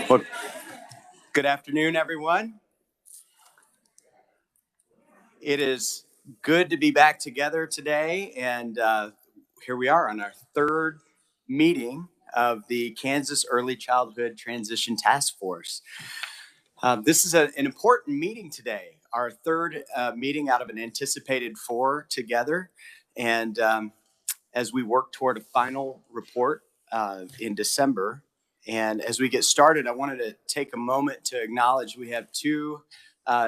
Well, good afternoon, everyone. It is good to be back together today, and here we are on our third meeting of the Kansas Early Childhood Transition Task Force. This is an important meeting today, our third meeting out of an anticipated 4 together, and as we work toward a final report in December. And as we get started, I wanted to take a moment to acknowledge we have 2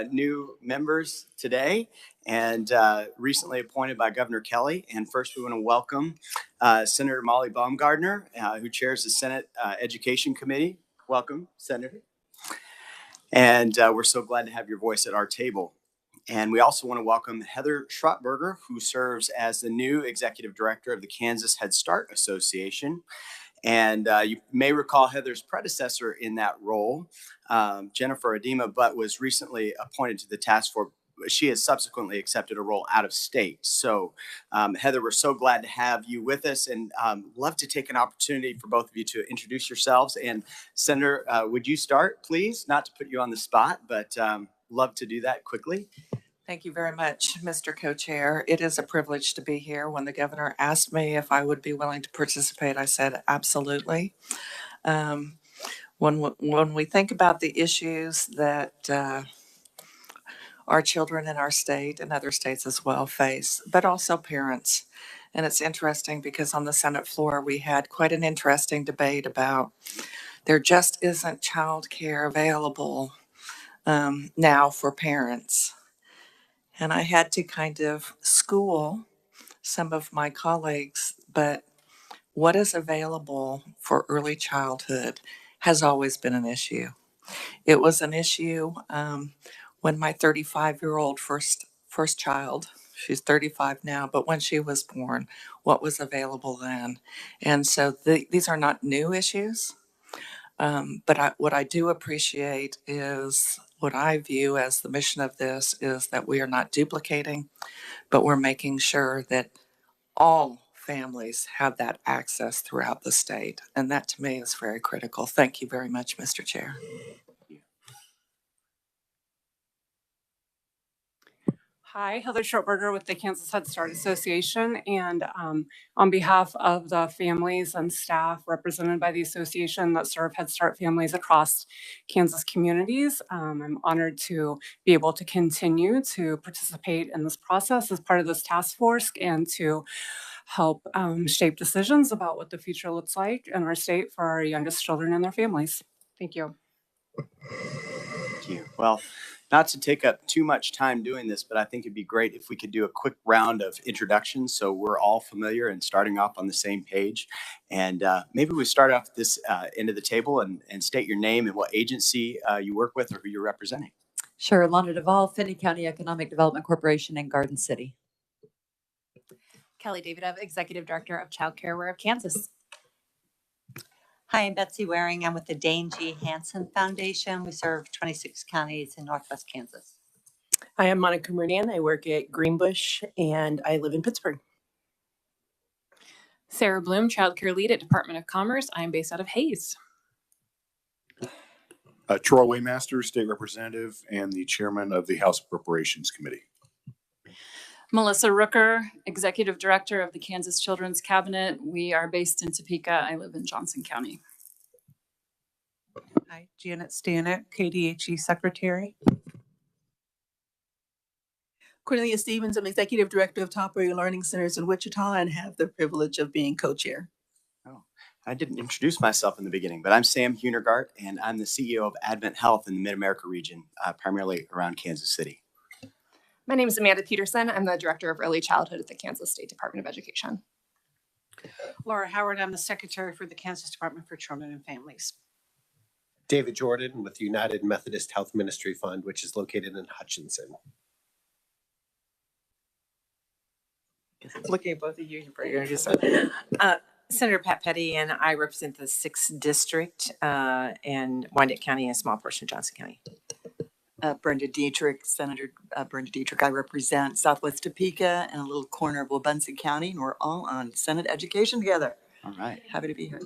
new members today and recently appointed by Governor Kelly. And first, we want to welcome Senator Molly Baumgardner, who chairs the Senate Education Committee. Welcome, Senator. And we're so glad to have your voice at our table. And we also want to welcome Heather Schrottberger, who serves as the new Executive Director of the Kansas Head Start Association. And you may recall Heather's predecessor in that role, Jennifer Adema, but was recently appointed to the task force. She has subsequently accepted a role out of state. So, Heather, we're so glad to have you with us, and love to take an opportunity for both of you to introduce yourselves. And Senator, would you start, please? Not to put you on the spot, but love to do that quickly. Thank you very much, Mr. Co-Chair. It is a privilege to be here. When the governor asked me if I would be willing to participate, I said absolutely. When we think about the issues that our children in our state and other states as well face, but also parents. And it's interesting because on the Senate floor, we had quite an interesting debate about there just isn't childcare available now for parents. And I had to kind of school some of my colleagues, but what is available for early childhood has always been an issue. It was an issue when my 35-year-old first child, she's 35 now, but when she was born, what was available then? And so these are not new issues, but what I do appreciate is what I view as the mission of this is that we are not duplicating, but we're making sure that all families have that access throughout the state. And that to me is very critical. Thank you very much, Mr. Chair. Hi, Heather Schrottberger with the Kansas Head Start Association, and on behalf of the families and staff represented by the association that serve Head Start families across Kansas communities, I'm honored to be able to continue to participate in this process as part of this task force and to help shape decisions about what the future looks like in our state for our youngest children and their families. Thank you. Thank you. Well, not to take up too much time doing this, but I think it'd be great if we could do a quick round of introductions so we're all familiar and starting off on the same page. And maybe we start off this end of the table and state your name and what agency you work with or who you're representing. Sure. Lana Duvall, Finney County Economic Development Corporation in Garden City. Kelly David, Executive Director of Child Care Aware of Kansas. Hi, I'm Betsy Waring. I'm with the Dane G. Hansen Foundation. We serve 26 counties in Northwest Kansas. Hi, I'm Monica Meridian. I work at Greenbush and I live in Pittsburgh. Sarah Bloom, Child Care Lead at Department of Commerce. I'm based out of Hayes. Troy Waymaster, State Representative and the Chairman of the House Appropriations Committee. Melissa Rooker, Executive Director of the Kansas Children's Cabinet. We are based in Topeka. I live in Johnson County. Hi, Janet Stanek, KDHE Secretary. Cornelia Stevens, I'm Executive Director of Top Area Learning Centers in Wichita and have the privilege of being co-chair. Oh, I didn't introduce myself in the beginning, but I'm Sam Hunergart, and I'm the CEO of Advent Health in the Mid-America region, primarily around Kansas City. My name is Amanda Peterson. I'm the Director of Early Childhood at the Kansas State Department of Education. Laura Howard, I'm the Secretary for the Kansas Department for Children and Families. David Jordan with the United Methodist Health Ministry Fund, which is located in Hutchinson. Looking at both of you, Senator Pat Petty, and I represent the 6th District in Wyandotte County and a small portion of Johnson County. Brenda Dietrich, Senator Brenda Dietrich. I represent Southwest Topeka and a little corner of Wabunsee County, and we're all on Senate education together. All right. Happy to be here.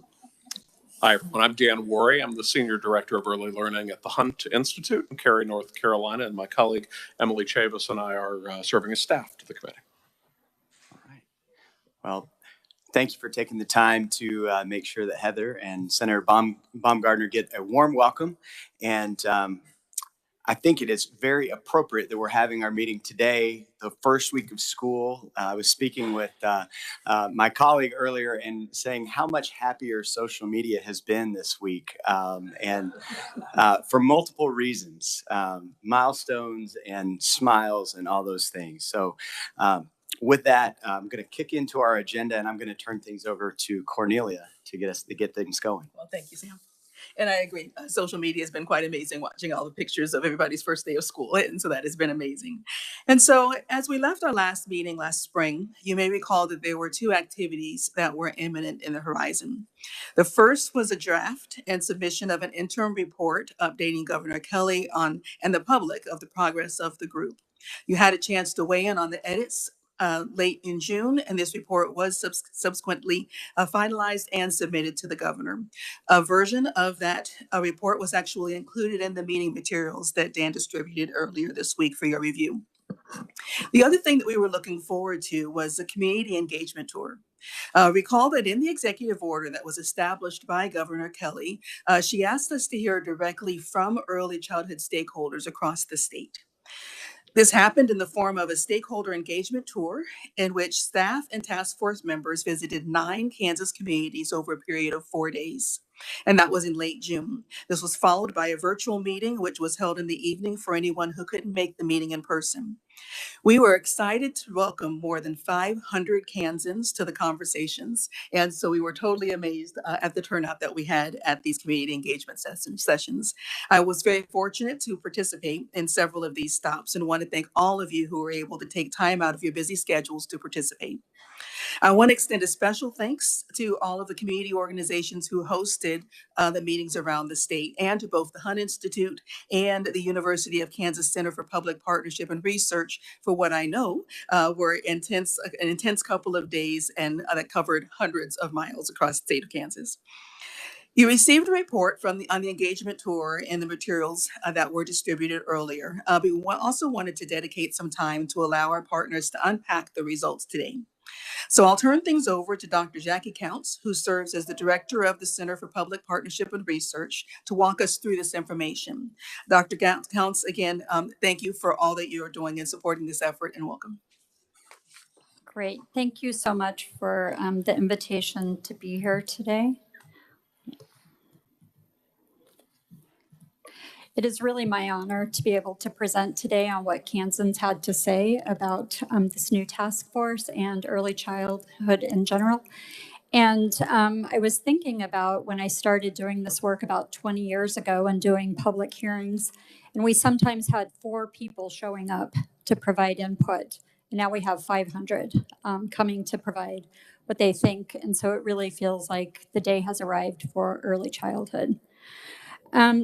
Hi, everyone. I'm Dan Worry. I'm the Senior Director of Early Learning at the Hunt Institute in Cary, North Carolina, and my colleague Emily Chavis and I are serving as staff to the committee. All right. Well, thank you for taking the time to make sure that Heather and Senator Baumgardner get a warm welcome. And I think it is very appropriate that we're having our meeting today, the first week of school. I was speaking with my colleague earlier and saying how much happier social media has been this week, and for multiple reasons, milestones and smiles and all those things. So with that, I'm going to kick into our agenda, and I'm going to turn things over to Cornelia to get things going. Well, thank you, Sam. And I agree. Social media has been quite amazing, watching all the pictures of everybody's first day of school. And so that has been amazing. And so as we left our last meeting last spring, you may recall that there were two activities that were imminent in the horizon. The first was a draft and submission of an interim report updating Governor Kelly and the public of the progress of the group. You had a chance to weigh in on the edits late in June, and this report was subsequently finalized and submitted to the governor. A version of that report was actually included in the meeting materials that Dan distributed earlier this week for your review. The other thing that we were looking forward to was the community engagement tour. Recall that in the executive order that was established by Governor Kelly, she asked us to hear directly from early childhood stakeholders across the state. This happened in the form of a stakeholder engagement tour in which staff and task force members visited 9 Kansas communities over a period of 4 days. And that was in late June. This was followed by a virtual meeting, which was held in the evening for anyone who couldn't make the meeting in person. We were excited to welcome more than 500 Kansans to the conversations. And so we were totally amazed at the turnout that we had at these community engagement sessions. I was very fortunate to participate in several of these stops and want to thank all of you who were able to take time out of your busy schedules to participate. I want to extend a special thanks to all of the community organizations who hosted the meetings around the state, and to both the Hunt Institute and the University of Kansas Center for Public Partnership and Research for what I know were an intense couple of days, and that covered hundreds of miles across the state of Kansas. You received a report on the engagement tour and the materials that were distributed earlier. We also wanted to dedicate some time to allow our partners to unpack the results today. So I'll turn things over to Dr. Jackie Counts, who serves as the director of the Center for Public Partnership and Research, to walk us through this information. Dr. Counts, again, thank you for all that you are doing in supporting this effort, and welcome. Great. Thank you so much for the invitation to be here today. It is really my honor to be able to present today on what Kansans had to say about this new task force and early childhood in general. And I was thinking about when I started doing this work about 20 years ago and doing public hearings, and we sometimes had 4 people showing up to provide input. And now we have 500 coming to provide what they think. And so it really feels like the day has arrived for early childhood.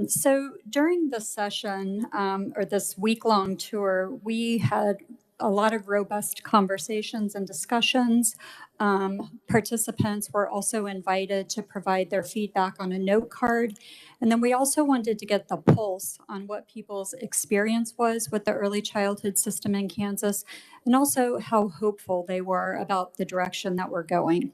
So during the session, or this week-long tour, we had a lot of robust conversations and discussions. Participants were also invited to provide their feedback on a note card. And then we also wanted to get the pulse on what people's experience was with the early childhood system in Kansas, and also how hopeful they were about the direction that we're going.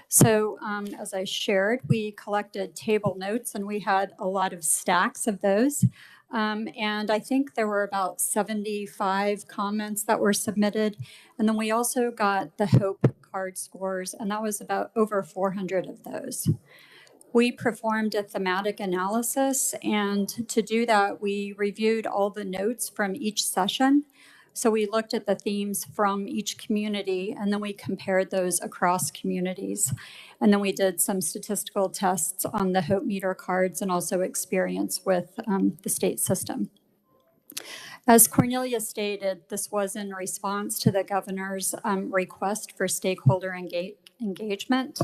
So as I shared, we collected table notes, and we had a lot of stacks of those. And I think there were about 75 comments that were submitted. And then we also got the HOPE card scores, and that was about over 400 of those. We performed a thematic analysis, and to do that, we reviewed all the notes from each session. So we looked at the themes from each community, and then we compared those across communities. And then we did some statistical tests on the HOPE meter cards and also experience with the state system. As Cornelia stated, this was in response to the governor's request for stakeholder engagement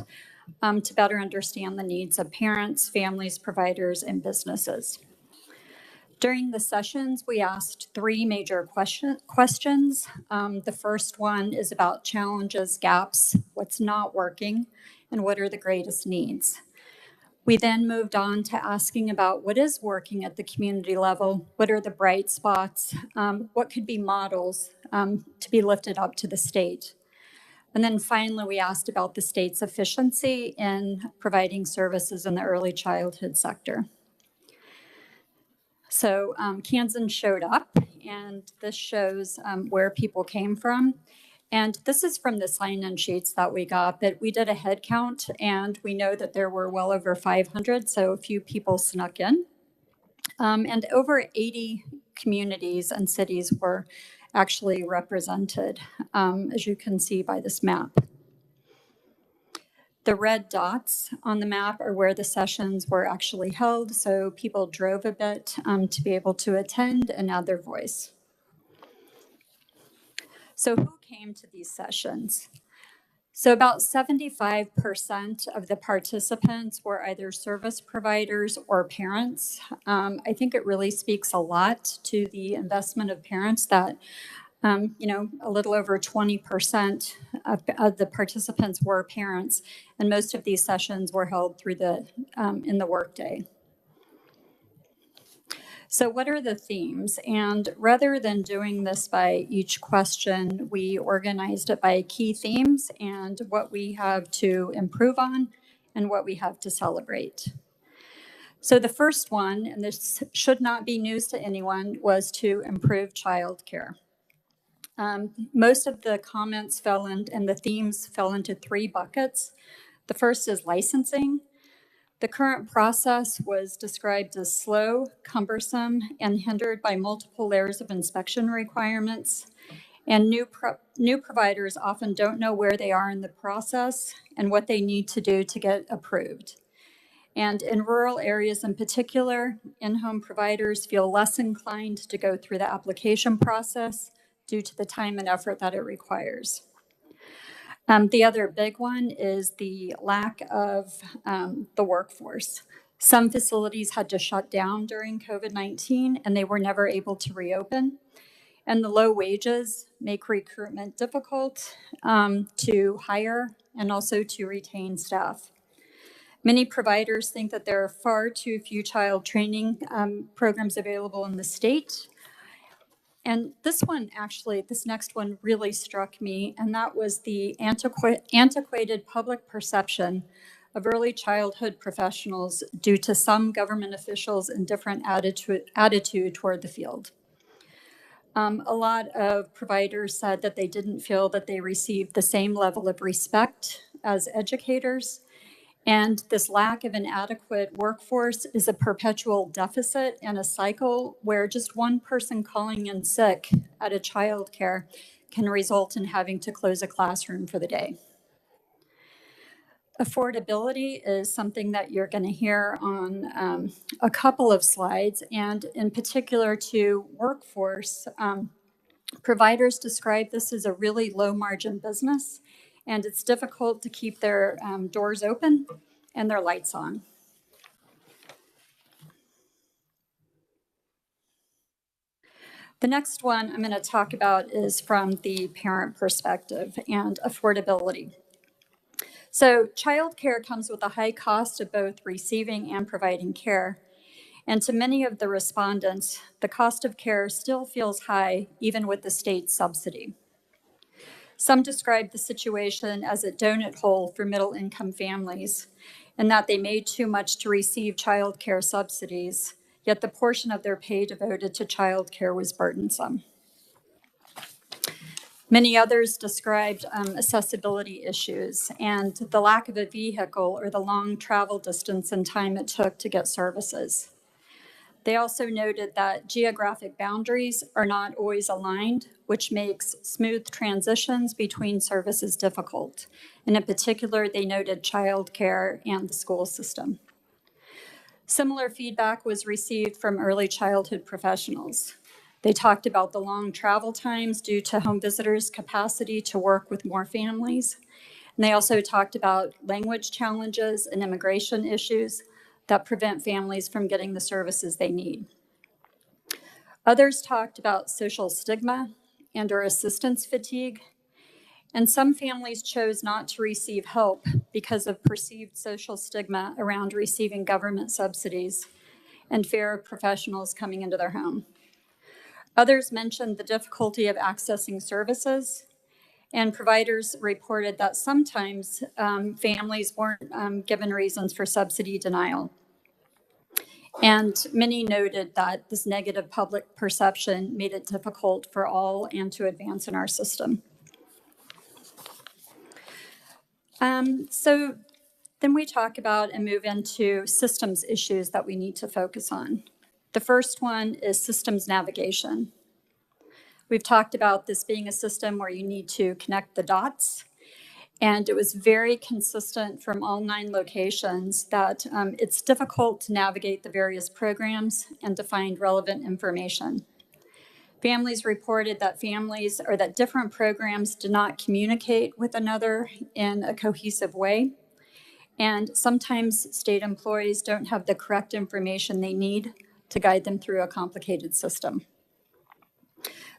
to better understand the needs of parents, families, providers, and businesses. During the sessions, we asked 3 major questions. The first one is about challenges, gaps, what's not working, and what are the greatest needs. We then moved on to asking about what is working at the community level, what are the bright spots, what could be models to be lifted up to the state. And then finally, we asked about the state's efficiency in providing services in the early childhood sector. So Kansan showed up, and this shows where people came from. And this is from the sign-in sheets that we got, but we did a head count, and we know that there were well over 500, so a few people snuck in. And over 80 communities and cities were actually represented, as you can see by this map. The red dots on the map are where the sessions were actually held, so people drove a bit to be able to attend and add their voice. So who came to these sessions? So about 75% of the participants were either service providers or parents. I think it really speaks a lot to the investment of parents that a little over 20% of the participants were parents, and most of these sessions were held through in the workday. So what are the themes? And rather than doing this by each question, we organized it by key themes and what we have to improve on and what we have to celebrate. So the first one, and this should not be news to anyone, was to improve childcare. Most of the comments fell in, and the themes fell into 3 buckets. The first is licensing. The current process was described as slow, cumbersome, and hindered by multiple layers of inspection requirements. And new providers often don't know where they are in the process and what they need to do to get approved. And in rural areas in particular, in-home providers feel less inclined to go through the application process due to the time and effort that it requires. The other big one is the lack of the workforce. Some facilities had to shut down during COVID-19 and they were never able to reopen. And the low wages make recruitment difficult to hire and also to retain staff. Many providers think that there are far too few child training programs available in the state. And this next one really struck me, and that was the antiquated public perception of early childhood professionals due to some government officials' indifferent attitude toward the field. A lot of providers said that they didn't feel that they received the same level of respect as educators. And this lack of an adequate workforce is a perpetual deficit and a cycle where just one person calling in sick at a child care can result in having to close a classroom for the day. Affordability is something that you're going to hear on a couple of slides, and in particular to workforce. Providers describe this as a really low margin business, and it's difficult to keep their doors open and their lights on. The next one I'm going to talk about is from the parent perspective and affordability. So childcare comes with a high cost of both receiving and providing care. And to many of the respondents, the cost of care still feels high, even with the state subsidy. Some describe the situation as a donut hole for middle-income families, and that they made too much to receive child care subsidies, yet the portion of their pay devoted to child care was burdensome. Many others described accessibility issues and the lack of a vehicle or the long travel distance and time it took to get services. They also noted that geographic boundaries are not always aligned, which makes smooth transitions between services difficult. And in particular, they noted childcare and the school system. Similar feedback was received from early childhood professionals. They talked about the long travel times due to home visitors' capacity to work with more families. And they also talked about language challenges and immigration issues that prevent families from getting the services they need. Others talked about social stigma and/or assistance fatigue. And some families chose not to receive help because of perceived social stigma around receiving government subsidies and fear of professionals coming into their home. Others mentioned the difficulty of accessing services, and providers reported that sometimes families weren't given reasons for subsidy denial. And many noted that this negative public perception made it difficult for all and to advance in our system. So then we talk about and move into systems issues that we need to focus on. The first one is systems navigation. We've talked about this being a system where you need to connect the dots, and it was very consistent from all 9 locations that it's difficult to navigate the various programs and to find relevant information. Families reported that different programs did not communicate with another in a cohesive way. And sometimes state employees don't have the correct information they need to guide them through a complicated system.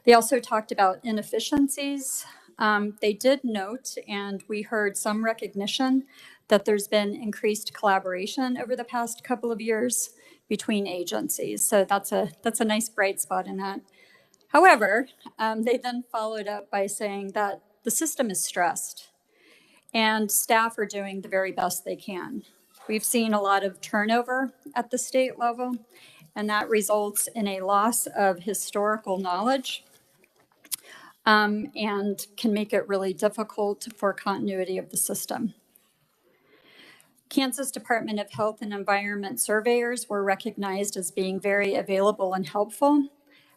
They also talked about inefficiencies. They did note, and we heard some recognition, that there's been increased collaboration over the past couple of years between agencies. So that's a nice bright spot in that. However, they then followed up by saying that the system is stressed and staff are doing the very best they can. We've seen a lot of turnover at the state level, and that results in a loss of historical knowledge and can make it really difficult for continuity of the system. Kansas Department of Health and Environment surveyors were recognized as being very available and helpful.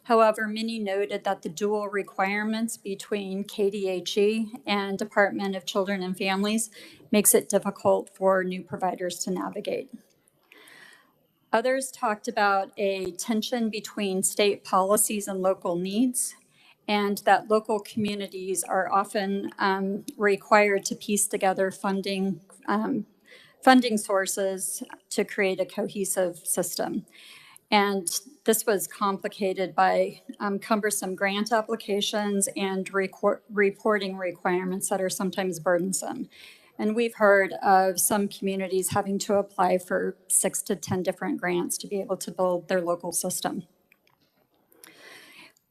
However, many noted that the dual requirements between KDHE and Department of Children and Families makes it difficult for new providers to navigate. Others talked about a tension between state policies and local needs, and that local communities are often required to piece together funding sources to create a cohesive system. And this was complicated by cumbersome grant applications and reporting requirements that are sometimes burdensome. And we've heard of some communities having to apply for 6 to 10 different grants to be able to build their local system.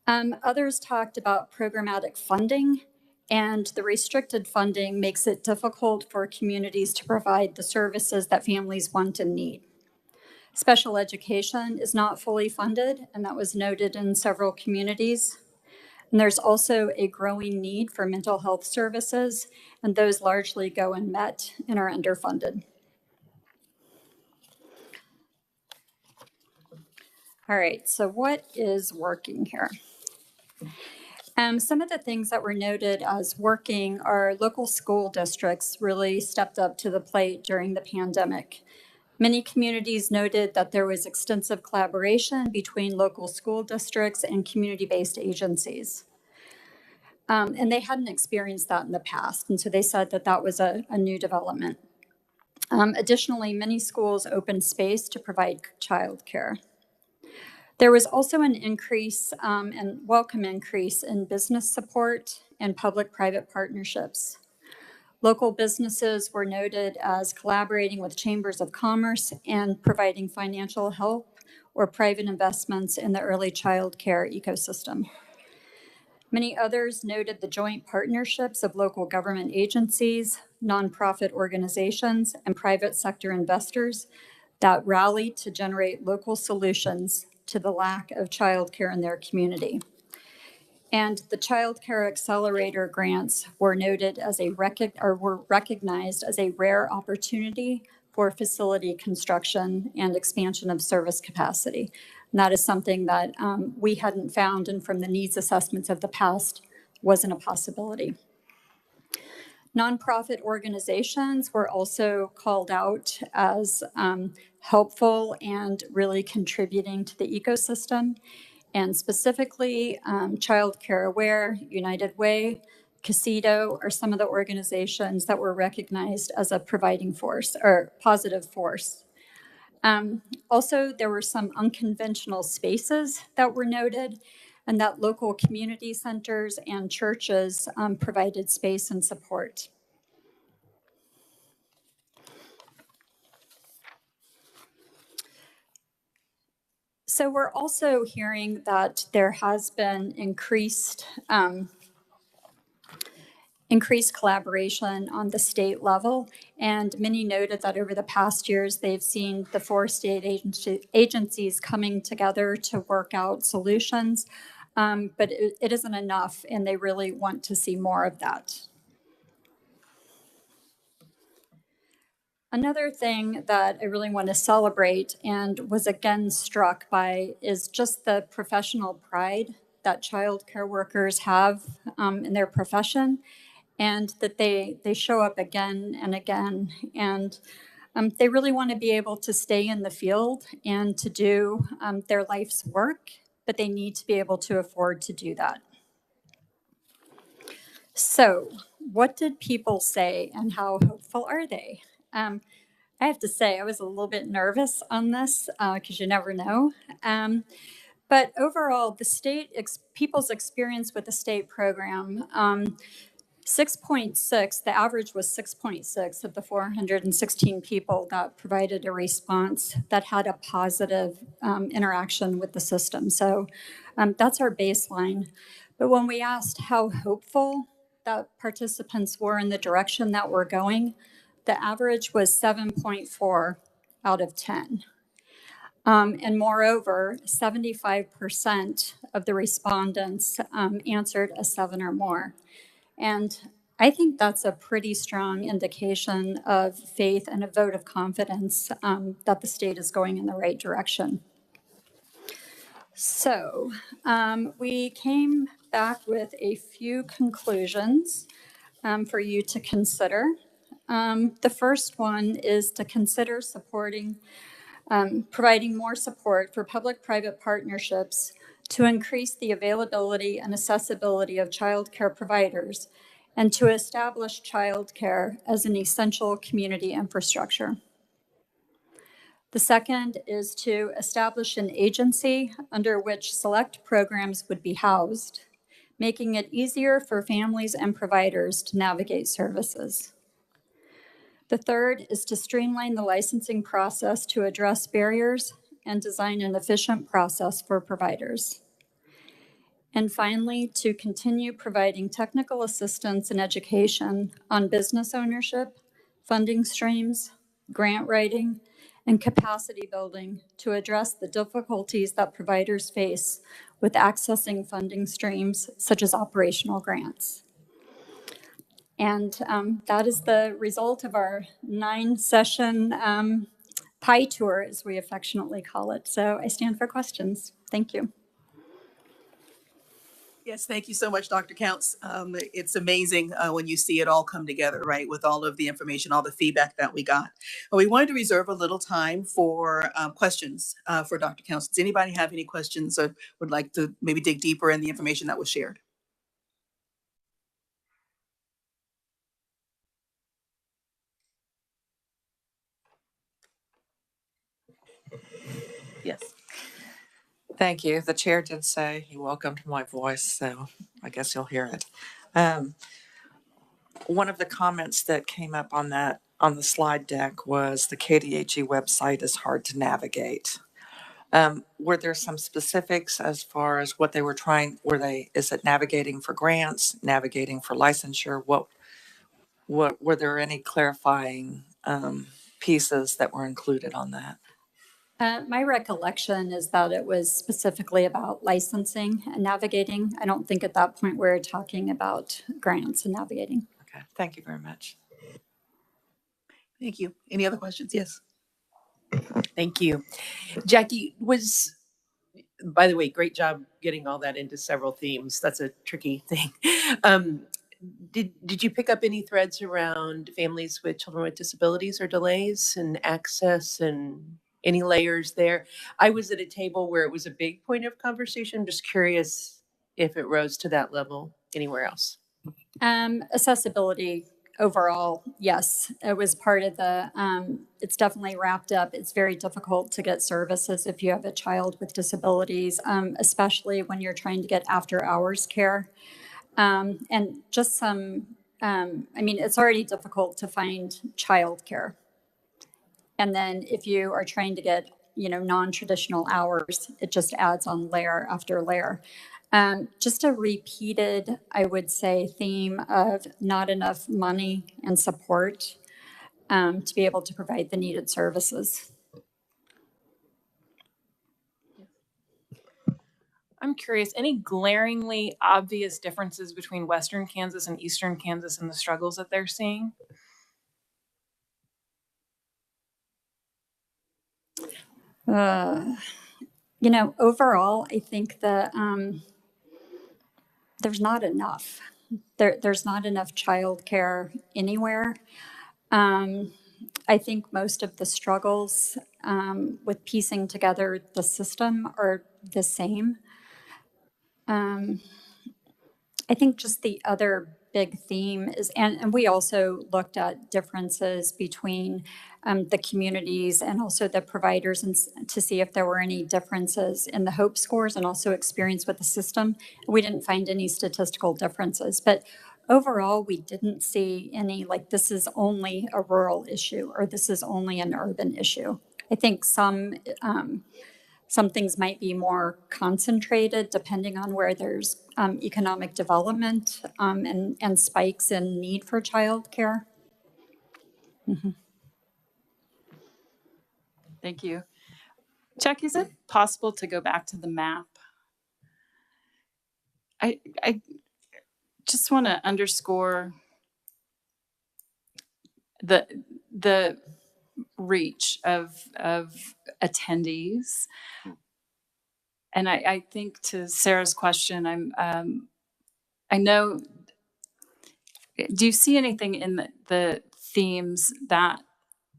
Others talked about programmatic funding, and the restricted funding makes it difficult for communities to provide the services that families want and need. Special education is not fully funded, and that was noted in several communities. And there's also a growing need for mental health services, and those largely go unmet and are underfunded. All right, so what is working here? Some of the things that were noted as working are local school districts really stepped up to the plate during the pandemic. Many communities noted that there was extensive collaboration between local school districts and community-based agencies. And they hadn't experienced that in the past, and so they said that that was a new development. Additionally, many schools opened space to provide childcare. There was also an increase and welcome increase in business support and public-private partnerships. Local businesses were noted as collaborating with chambers of commerce and providing financial help or private investments in the early child care ecosystem. Many others noted the joint partnerships of local government agencies, nonprofit organizations, and private sector investors that rallied to generate local solutions to the lack of childcare in their community. And the Child Care Accelerator grants were noted as were recognized as a rare opportunity for facility construction and expansion of service capacity. And that is something that we hadn't found, and from the needs assessments of the past wasn't a possibility. Nonprofit organizations were also called out as helpful and really contributing to the ecosystem. And specifically, Child Care Aware, United Way, CASIDO are some of the organizations that were recognized as a providing force or positive force. Also, there were some unconventional spaces that were noted. and that local community centers and churches provided space and support. So we're also hearing that there has been increased collaboration on the state level, and many noted that over the past years they've seen the 4 state agencies coming together to work out solutions, but it isn't enough, and they really want to see more of that. Another thing that I really want to celebrate and was again struck by is just the professional pride that child care workers have in their profession, and that they show up again and again. And they really want to be able to stay in the field and to do their life's work, but they need to be able to afford to do that. So, what did people say and how hopeful are they? I have to say, I was a little bit nervous on this because you never know. But overall, the state, people's experience with the state program, 6.6, the average was 6.6 of the 416 people that provided a response that had a positive interaction with the system. So that's our baseline. But when we asked how hopeful that participants were in the direction that we're going, the average was 7.4 out of 10. And moreover, 75% of the respondents answered a 7 or more. And I think that's a pretty strong indication of faith and a vote of confidence that the state is going in the right direction. So we came back with a few conclusions for you to consider. The first one is to consider providing more support for public-private partnerships to increase the availability and accessibility of child care providers and to establish child care as an essential community infrastructure. The second is to establish an agency under which select programs would be housed, making it easier for families and providers to navigate services. The third is to streamline the licensing process to address barriers and design an efficient process for providers. And finally, to continue providing technical assistance and education on business ownership, funding streams, grant writing, and capacity building to address the difficulties that providers face with accessing funding streams such as operational grants. And that is the result of our 9-session pie tour, as we affectionately call it. So I stand for questions. Thank you. Yes, thank you so much, Dr. Counts. It's amazing when you see it all come together, right, with all of the information, all the feedback that we got. But we wanted to reserve a little time for questions for Dr. Counts. Does anybody have any questions or would like to maybe dig deeper in the information that was shared? Yes. Thank you. The chair did say he welcomed my voice, so I guess you'll hear it. One of the comments that came up on the slide deck was the KDHE website is hard to navigate. Were there some specifics as far as what they were trying? Is it navigating for grants, navigating for licensure? What were there any clarifying pieces that were included on that? My recollection is that it was specifically about licensing and navigating. I don't think at that point we were talking about grants and navigating. Okay, thank you very much. Thank you. Any other questions? Yes. Thank you. Jackie, by the way, great job getting all that into several themes. That's a tricky thing. Did you pick up any threads around families with children with disabilities or delays and access and any layers there? I was at a table where it was a big point of conversation. I'm just curious if it rose to that level anywhere else. Accessibility overall, yes, it was part of the, it's definitely wrapped up. It's very difficult to get services if you have a child with disabilities, especially when you're trying to get after hours care. And just some, I mean, it's already difficult to find childcare. And then if you are trying to get, non-traditional hours, it just adds on layer after layer. Just a repeated, I would say, theme of not enough money and support to be able to provide the needed services. I'm curious, any glaringly obvious differences between Western Kansas and Eastern Kansas and the struggles that they're seeing? Overall, I think that there's not enough. There's not enough childcare anywhere. I think most of the struggles with piecing together the system are the same. I think just the other big theme is, and we also looked at differences between the communities and also the providers, and to see if there were any differences in the HOPE scores and also experience with the system. We didn't find any statistical differences, but overall, we didn't see any, like, this is only a rural issue or this is only an urban issue. I think some things might be more concentrated depending on where there's economic development and spikes in need for childcare. Mm-hmm. Thank you. Chuck, is it possible to go back to the map? I just want to underscore the reach of attendees. And I think to Sarah's question, I know, do you see anything in the themes that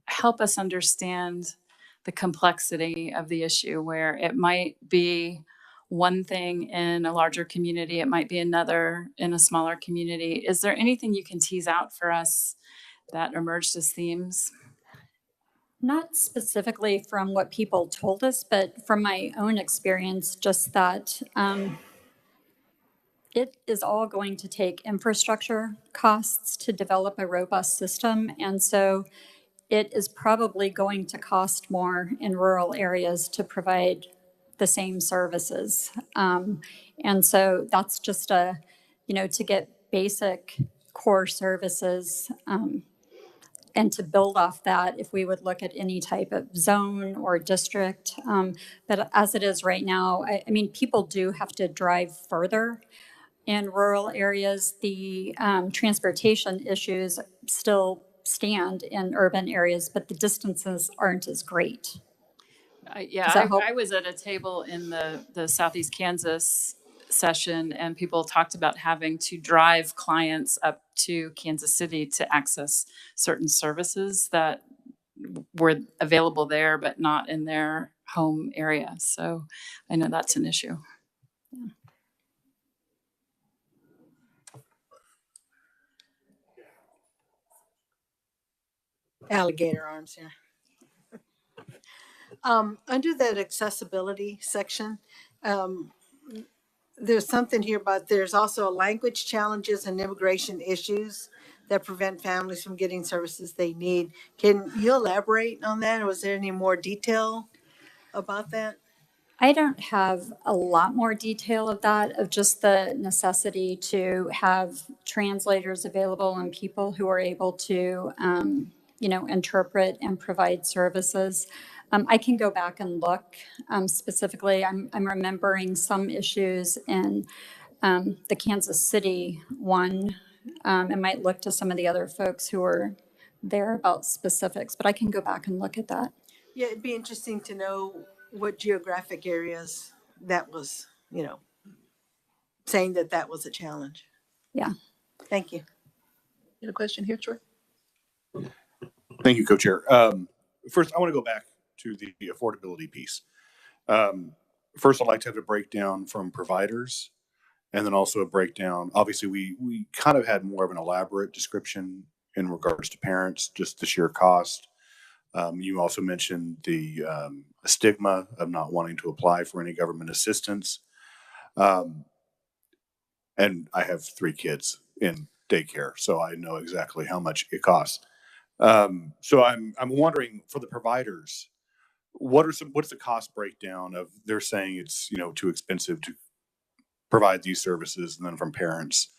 help us understand the complexity of the issue, where it might be one thing in a larger community, it might be another in a smaller community? Is there anything you can tease out for us that emerged as themes? Not specifically from what people told us, but from my own experience, just that it is all going to take infrastructure costs to develop a robust system. And so it is probably going to cost more in rural areas to provide the same services. And so that's just to get basic core services and to build off that, if we would look at any type of zone or district. But as it is right now, I mean, people do have to drive further in rural areas. The transportation issues still stand in urban areas, but the distances aren't as great. I was at a table in the Southeast Kansas session, and people talked about having to drive clients up to Kansas City to access certain services that were available there, but not in their home area. So I know that's an issue. Yeah. Alligator arms here. Under that accessibility section, there's something here about there's also language challenges and immigration issues that prevent families from getting services they need. Can you elaborate on that? Or was there any more detail about that? I don't have a lot more detail of that, of just the necessity to have translators available and people who are able to, interpret and provide services. I can go back and look specifically. I'm remembering some issues in the Kansas City one. I might look to some of the other folks who were there about specifics, but I can go back and look at that. Yeah, it'd be interesting to know what geographic areas that was, saying that was a challenge. Yeah. Thank you. You have a question here, Troy? Thank you, Co-Chair. First, I want to go back to the affordability piece. First, I'd like to have a breakdown from providers, and then also a breakdown. Obviously, we kind of had more of an elaborate description in regards to parents, just the sheer cost. You also mentioned the stigma of not wanting to apply for any government assistance. And I have 3 kids in daycare, so I know exactly how much it costs. So I'm wondering, for the providers, what's the cost breakdown of, they're saying it's, too expensive to provide these services, and then from parents,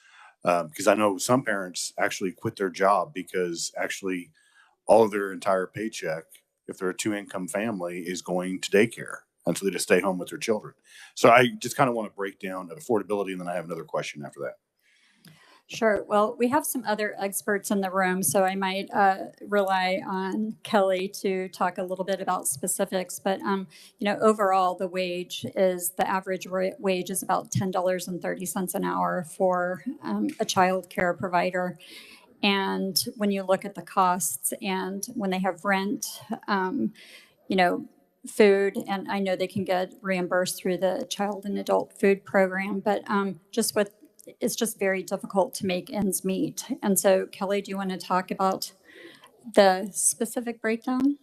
because I know some parents actually quit their job because actually all of their entire paycheck, if they're a 2-income family, is going to daycare. And so they just stay home with their children. So I just kind of want to break down affordability, and then I have another question after that. Sure. Well, we have some other experts in the room, so I might rely on Kelly to talk a little bit about specifics. But overall, the average wage is about $10.30 an hour for a child care provider. And when you look at the costs, and when they have rent, food, and I know they can get reimbursed through the child and adult food program, but it's just very difficult to make ends meet. And so, Kelly, do you want to talk about the specific breakdown?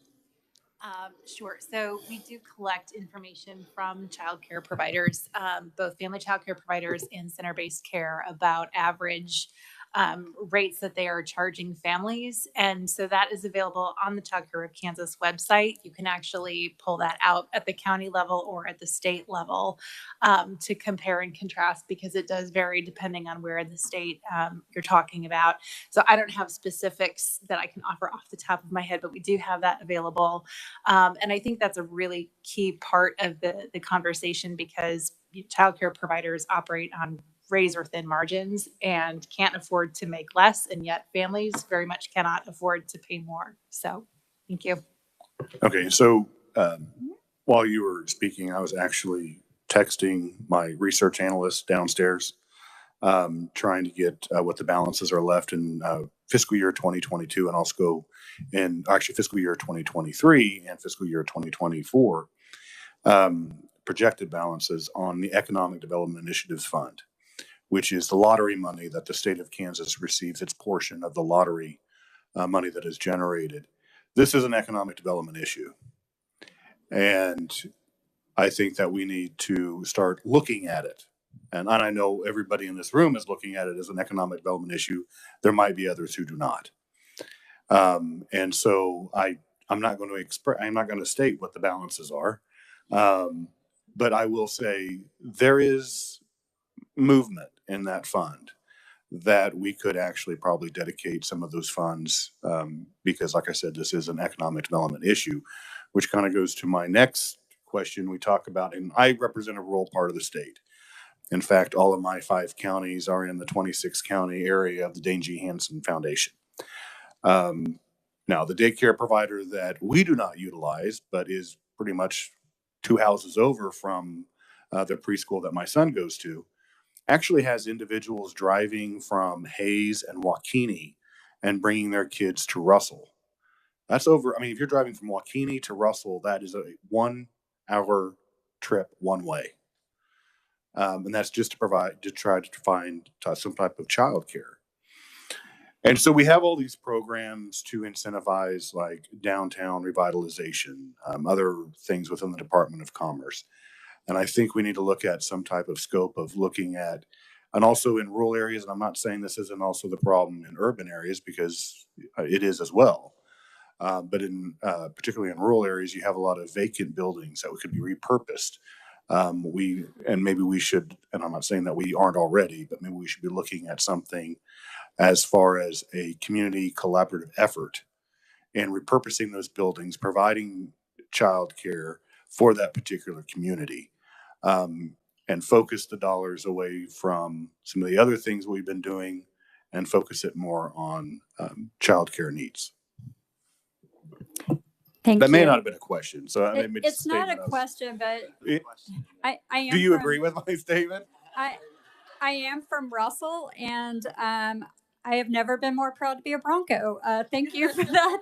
Sure. So we do collect information from child care providers, both family child care providers and center-based care, about average rates that they are charging families. And so that is available on the Child Care of Kansas website. You can actually pull that out at the county level or at the state level to compare and contrast, because it does vary depending on where in the state you're talking about. So I don't have specifics that I can offer off the top of my head, but we do have that available. And I think that's a really key part of the conversation, because childcare providers operate on razor thin margins and can't afford to make less, and yet families very much cannot afford to pay more. So thank you. Okay, so while you were speaking, I was actually texting my research analyst downstairs, trying to get what the balances are left in fiscal year 2022, and also in fiscal year 2023 and fiscal year 2024 projected balances on the Economic Development Initiatives Fund, which is the lottery money that the state of Kansas receives, its portion of the lottery money that is generated. This is an economic development issue. And I think that we need to start looking at it. And I know everybody in this room is looking at it as an economic development issue. There might be others who do not. And so I'm not going to state what the balances are. But I will say there is movement in that fund that we could actually probably dedicate some of those funds, because like I said, this is an economic development issue, which kind of goes to my next question. We talk about, and I represent a rural part of the state. In fact, all of my 5 counties are in the 26 county area of the Dane G. Hansen Foundation. Now, the daycare provider that we do not utilize, but is pretty much 2 houses over from the preschool that my son goes to, actually has individuals driving from Hayes and Waukene and bringing their kids to Russell. That's over. I mean, if you're driving from Waukene to Russell, that is a 1-hour trip one way. And that's just to try to find some type of childcare. And so we have all these programs to incentivize, like downtown revitalization, other things within the Department of Commerce. And I think we need to look at some type of scope of looking at, and also in rural areas, and I'm not saying this isn't also the problem in urban areas, because it is as well. But particularly in rural areas, you have a lot of vacant buildings that could be repurposed. Maybe we should, and I'm not saying that we aren't already, but maybe we should be looking at something as far as a community collaborative effort in repurposing those buildings, providing childcare for that particular community, and focus the dollars away from some of the other things we've been doing and focus it more on childcare needs. Thank that you. may not have been a question. So it's not a question, but I am. Do you agree with my statement? I am from Russell, and I have never been more proud to be a Bronco. Thank you for that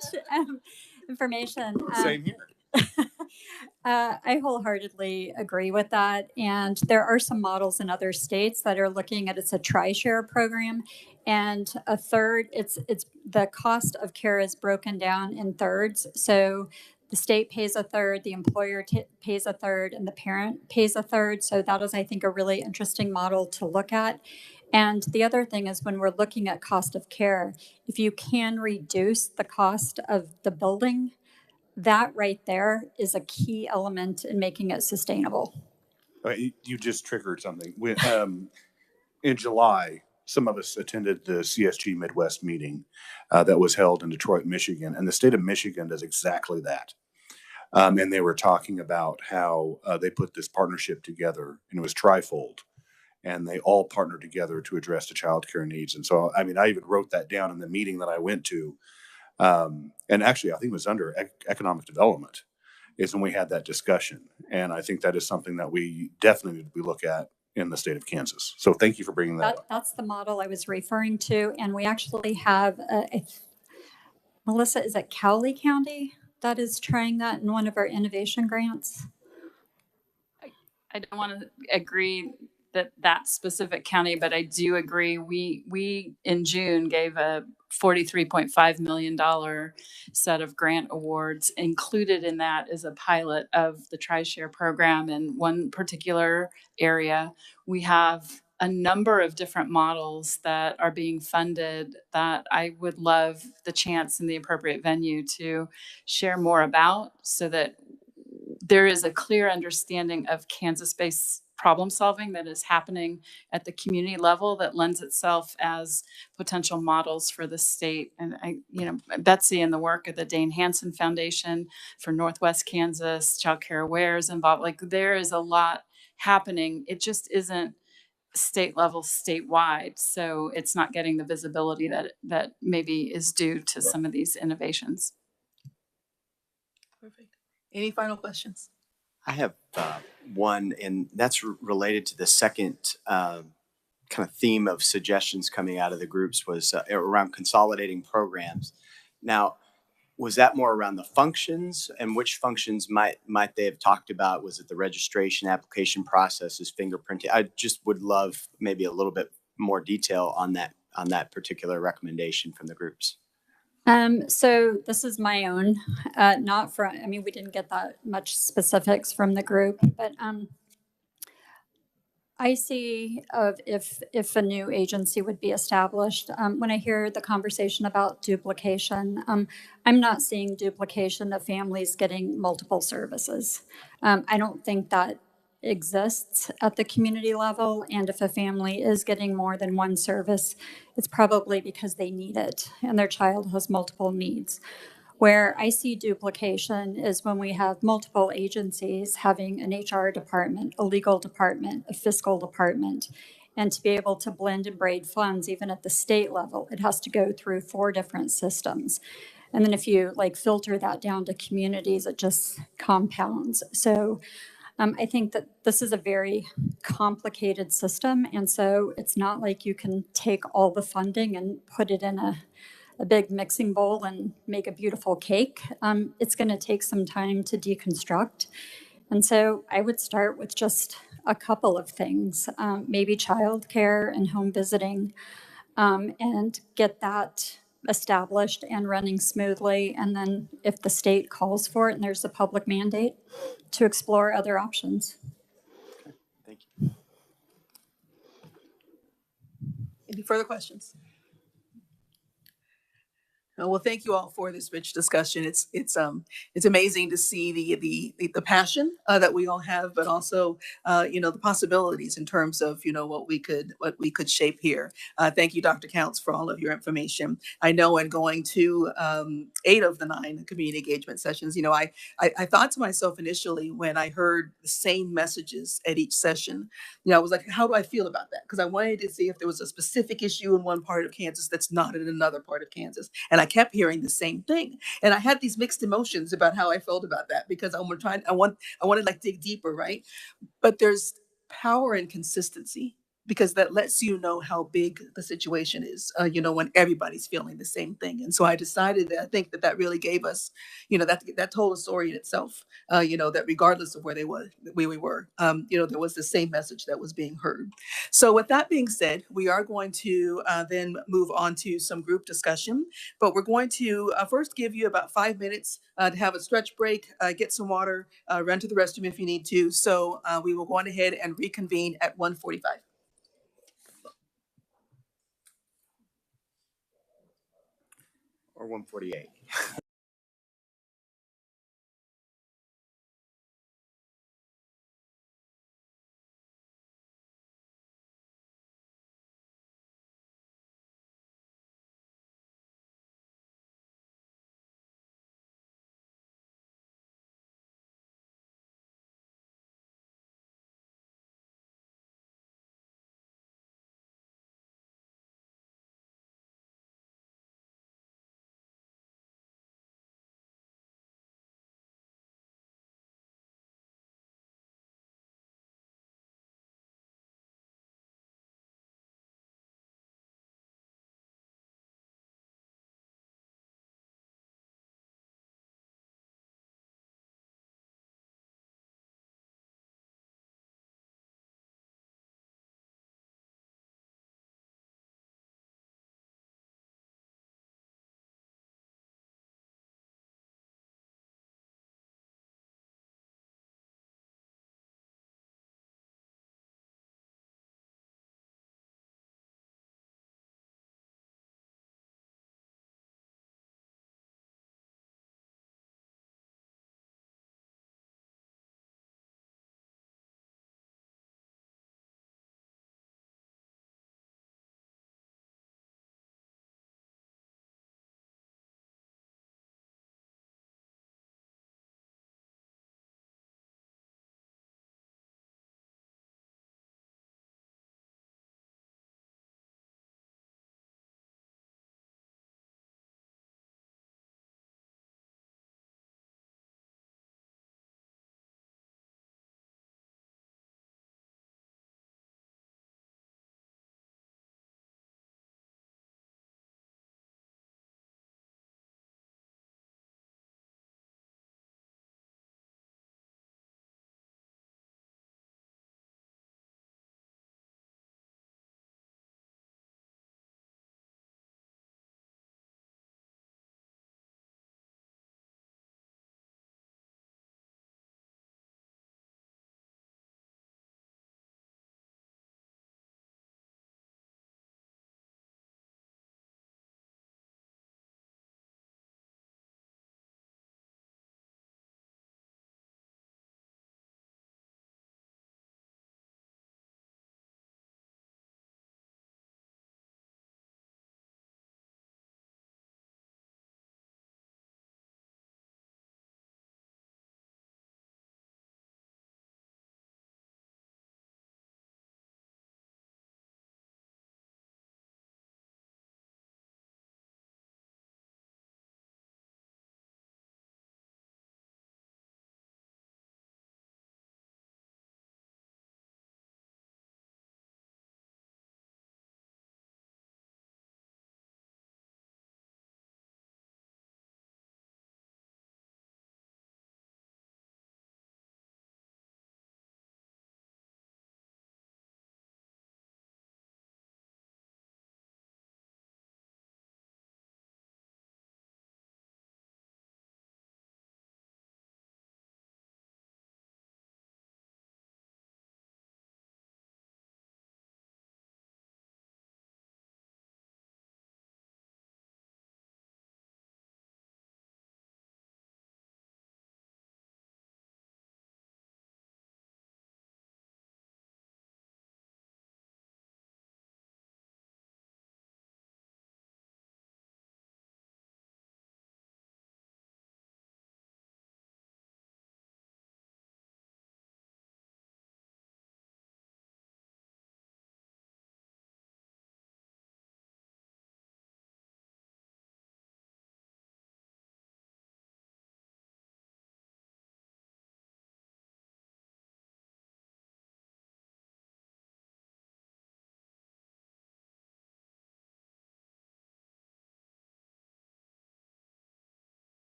information. Same here. I wholeheartedly agree with that. And there are some models in other states that are looking at it's a tri-share program, and a third. It's the cost of care is broken down in thirds. So the state pays a third, the employer pays a third, and the parent pays a third. So that is, I think, a really interesting model to look at. And the other thing is when we're looking at cost of care, if you can reduce the cost of the building, that right there is a key element in making it sustainable. You just triggered something. In July, some of us attended the CSG Midwest meeting that was held in Detroit, Michigan, and the state of Michigan does exactly that. And they were talking about how they put this partnership together, and it was trifold, and they all partnered together to address the child care needs. And so, I mean, I even wrote that down in the meeting that I went to. And actually, I think it was under economic development is when we had that discussion. And I think that is something that we definitely need to look at in the state of Kansas. So thank you for bringing that up. That's the model I was referring to. And we actually have, Melissa, is it Cowley County that is trying that in one of our innovation grants? I don't want to agree that specific county, but I do agree. We in June gave a $43.5 million set of grant awards. Included in that is a pilot of the TriShare program in one particular area. We have a number of different models that are being funded that I would love the chance in the appropriate venue to share more about, so that there is a clear understanding of Kansas-based problem solving that is happening at the community level that lends itself as potential models for the state. And Betsy and the work of the Dane Hansen Foundation for Northwest Kansas, Child Care Aware is involved. Like, there is a lot happening. It just isn't state level, statewide. So it's not getting the visibility that maybe is due to some of these innovations. Perfect. Any final questions? I have one, and that's related to the second kind of theme of suggestions coming out of the groups was around consolidating programs. Now, was that more around the functions, and which functions might they have talked about? Was it the registration, application processes, fingerprinting? I just would love maybe a little bit more detail on that particular recommendation from the groups. So this is my own, not from, I mean, we didn't get that much specifics from the group, but I see of if a new agency would be established. When I hear the conversation about duplication, I'm not seeing duplication of families getting multiple services. I don't think that exists at the community level, and if a family is getting more than one service, it's probably because they need it and their child has multiple needs. Where I see duplication is when we have multiple agencies having an HR department, a legal department, a fiscal department, and to be able to blend and braid funds even at the state level, it has to go through 4 different systems. And then if you filter that down to communities, it just compounds. So I think that this is a very complicated system, and so it's not like you can take all the funding and put it in a big mixing bowl and make a beautiful cake. It's going to take some time to deconstruct. And so I would start with just a couple of things, maybe childcare and home visiting, and get that established and running smoothly. And then if the state calls for it and there's a public mandate, to explore other options. Okay, thank you. Any further questions? Well, thank you all for this rich discussion. It's amazing to see the passion that we all have, but also the possibilities in terms of what we could shape here. Thank you, Dr. Counts, for all of your information. I know in going to 8 of the 9 community engagement sessions, I thought to myself initially when I heard the same messages at each session, I was like, how do I feel about that? Because I wanted to see if there was a specific issue in one part of Kansas that's not in another part of Kansas, and I kept hearing the same thing. And I had these mixed emotions about how I felt about that, because I wanted to dig deeper, right? But there's power in consistency. because that lets you know how big the situation is, when everybody's feeling the same thing. And so I decided that I think that that really gave us, that told a story in itself, that regardless of where we were, there was the same message that was being heard. So with that being said, we are going to then move on to some group discussion, but we're going to first give you about 5 minutes to have a stretch break, get some water, run to the restroom if you need to. So we will go on ahead and reconvene at 1:45. Or 1:48.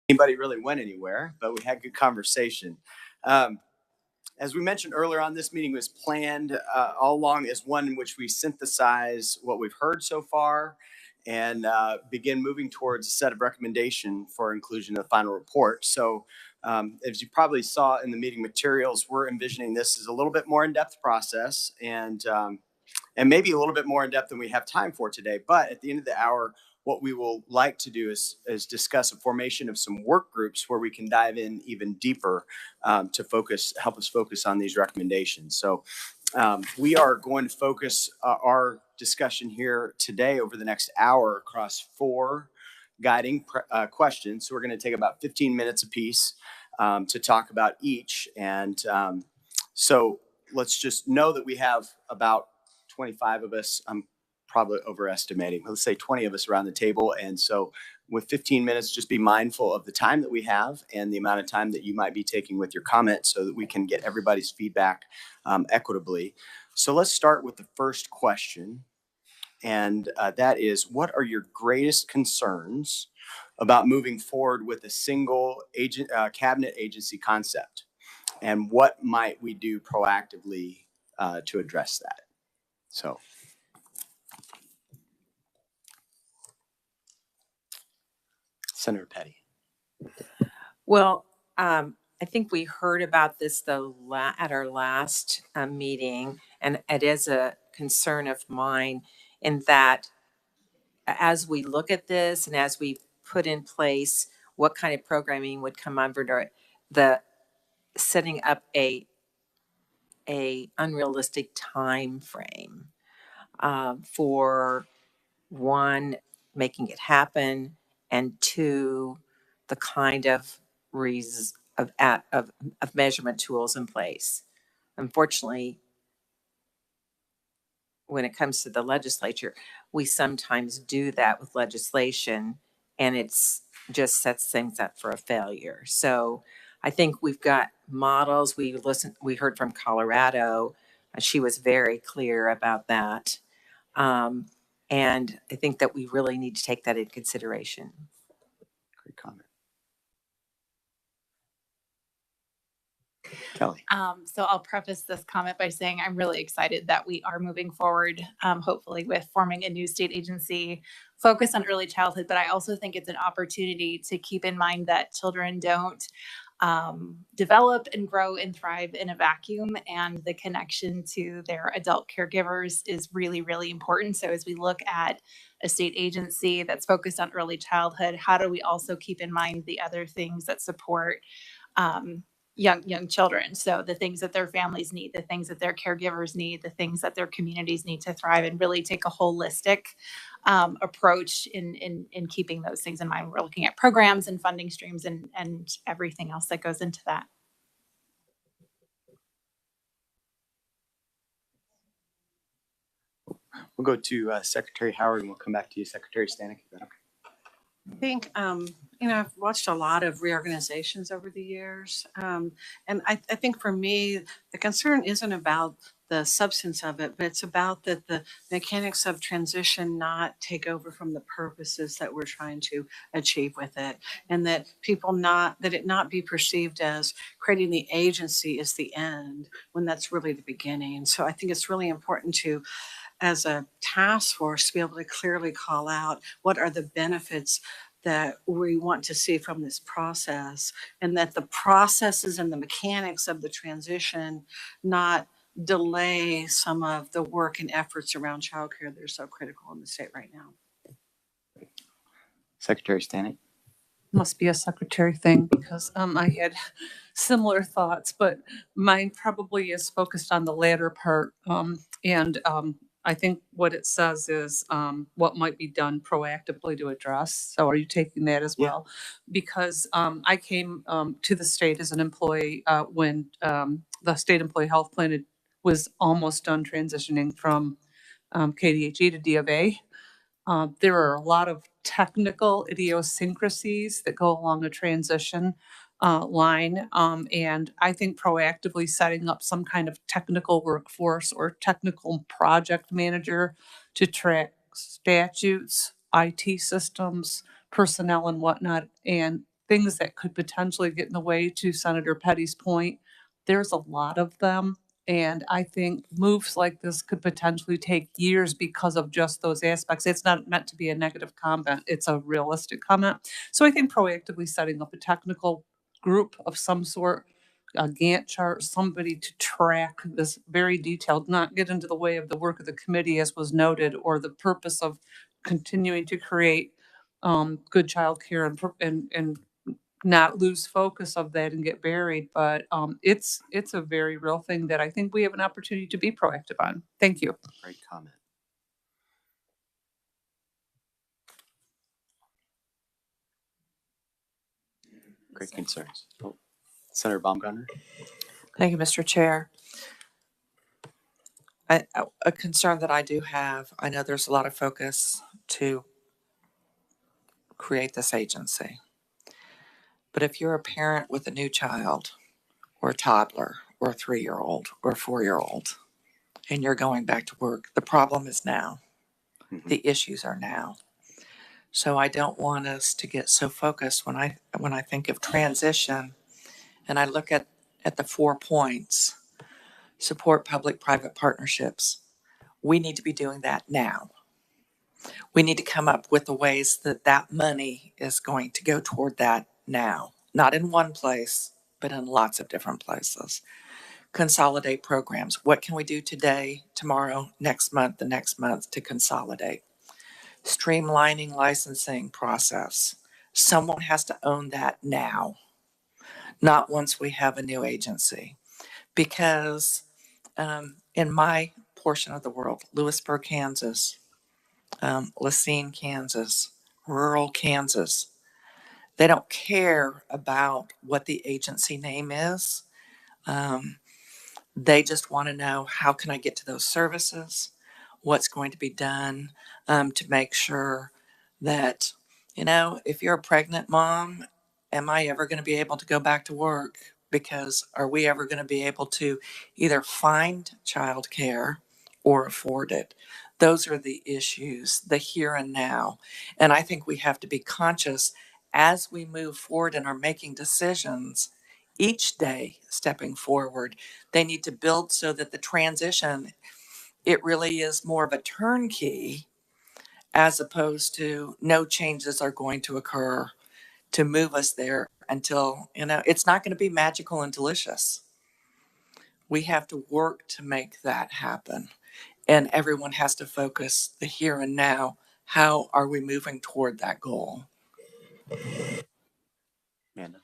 Anybody really went anywhere, but we had good conversation. As we mentioned earlier on, this meeting was planned all along as one in which we synthesize what we've heard so far and begin moving towards a set of recommendation for inclusion in the final report. So as you probably saw in the meeting materials, we're envisioning this as a little bit more in-depth process and maybe a little bit more in depth than we have time for today. But at the end of the hour, what we will like to do is discuss a formation of some work groups where we can dive in even deeper to help us focus on these recommendations. So we are going to focus our discussion here today over the next hour across 4 guiding questions. So we're going to take about 15 minutes apiece to talk about each. And so let's just know that we have about 25 of us. I'm probably overestimating. Let's say 20 of us around the table. And so with 15 minutes, just be mindful of the time that we have and the amount of time that you might be taking with your comments so that we can get everybody's feedback equitably. So let's start with the first question. And that is, what are your greatest concerns about moving forward with a single cabinet agency concept? And what might we do proactively to address that? So, Senator Petty. Well, I think we heard about this at our last meeting, and it is a concern of mine in that as we look at this and as we put in place what kind of programming would come under the setting up a unrealistic time frame for one, making it happen, and 2, the kind of of measurement tools in place. Unfortunately, when it comes to the legislature, we sometimes do that with legislation, and it's just sets things up for a failure. So I think we've got models. We heard from Colorado. She was very clear about that. And I think that we really need to take that into consideration. Great comment. Kelly. So I'll preface this comment by saying I'm really excited that we are moving forward, hopefully with forming a new state agency focused on early childhood. But I also think it's an opportunity to keep in mind that children don't develop and grow and thrive in a vacuum, and the connection to their adult caregivers is really, really important. So as we look at a state agency that's focused on early childhood, how do we also keep in mind the other things that support young children? So the things that their families need, the things that their caregivers need, the things that their communities need to thrive, and really take a holistic approach in keeping those things in mind. We're looking at programs and funding streams and everything else that goes into that. We'll go to Secretary Howard, and we'll come back to you, Secretary Stanek. Okay. I think, I've watched a lot of reorganizations over the years. And I think for me, the concern isn't about the substance of it, but it's about that the mechanics of transition not take over from the purposes that we're trying to achieve with it. And that it not be perceived as creating the agency is the end when that's really the beginning. So I think it's really important to, as a task force, to be able to clearly call out what are the benefits that we want to see from this process, and that the processes and the mechanics of the transition not delay some of the work and efforts around childcare that are so critical in the state right now. Secretary Stanek. Must be a secretary thing because I had similar thoughts, but mine probably is focused on the latter part. I think what it says is what might be done proactively to address. So are you taking that as well? Because I came to the state as an employee when the state employee health plan was almost done transitioning from KDHE to D of A. There are a lot of technical idiosyncrasies that go along a transition line. And I think proactively setting up some kind of technical workforce or technical project manager to track statutes, IT systems, personnel and whatnot, and things that could potentially get in the way, to Senator Petty's point. There's a lot of them. And I think moves like this could potentially take years because of just those aspects. It's not meant to be a negative comment. It's a realistic comment. So I think proactively setting up a technical group of some sort, a Gantt chart, somebody to track this very detailed, not get into the way of the work of the committee, as was noted, or the purpose of continuing to create good childcare and not lose focus of that and get buried. But it's a very real thing that I think we have an opportunity to be proactive on. Thank you. Great comment. Great concerns. Oh, Senator Baumgartner. Thank you, Mr. Chair. A concern that I do have, I know there's a lot of focus to create this agency. But if you're a parent with a new child or a toddler or a 3-year-old or a 4-year-old and you're going back to work, the problem is now. The issues are now. So I don't want us to get so focused when I think of transition and I look at the 4 points: support public-private partnerships. We need to be doing that now. We need to come up with the ways that that money is going to go toward that now. Not in one place, but in lots of different places. Consolidate programs. What can we do today, tomorrow, next month, the next month to consolidate? Streamlining licensing process. Someone has to own that now, not once we have a new agency. Because in my portion of the world, Lewisburg, Kansas, Lacine, Kansas, rural Kansas, they don't care about what the agency name is. They just want to know, how can I get to those services? What's going to be done to make sure that, if you're a pregnant mom, am I ever going to be able to go back to work? Because are we ever going to be able to either find childcare or afford it? Those are the issues, the here and now. And I think we have to be conscious as we move forward and are making decisions each day stepping forward. They need to build so that the transition, it really is more of a turnkey, as opposed to no changes are going to occur to move us there until, it's not going to be magical and delicious. We have to work to make that happen. And everyone has to focus the here and now. How are we moving toward that goal? Amanda.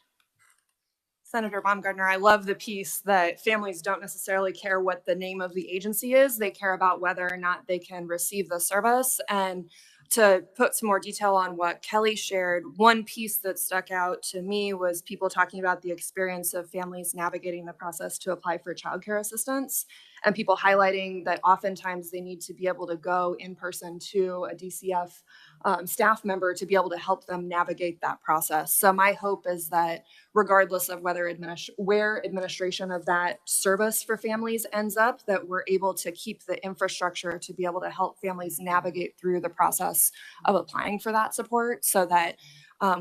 Senator Baumgartner, I love the piece that families don't necessarily care what the name of the agency is. They care about whether or not they can receive the service. And to put some more detail on what Kelly shared, one piece that stuck out to me was people talking about the experience of families navigating the process to apply for childcare assistance, and people highlighting that oftentimes they need to be able to go in person to a DCF staff member to be able to help them navigate that process. So my hope is that regardless of where administration of that service for families ends up, that we're able to keep the infrastructure to be able to help families navigate through the process of applying for that support, so that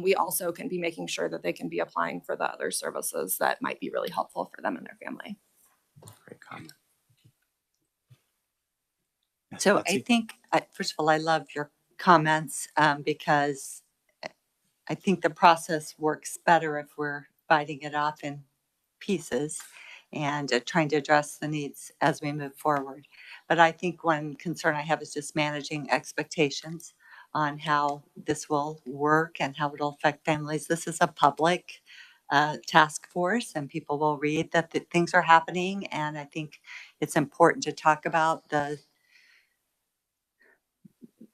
we also can be making sure that they can be applying for the other services that might be really helpful for them and their family. Great comment. So Betsy? I think, first of all, I love your comments because I think the process works better if we're biting it off in pieces and trying to address the needs as we move forward. But I think one concern I have is just managing expectations on how this will work and how it'll affect families. This is a public task force, and people will read that things are happening. And I think it's important to talk about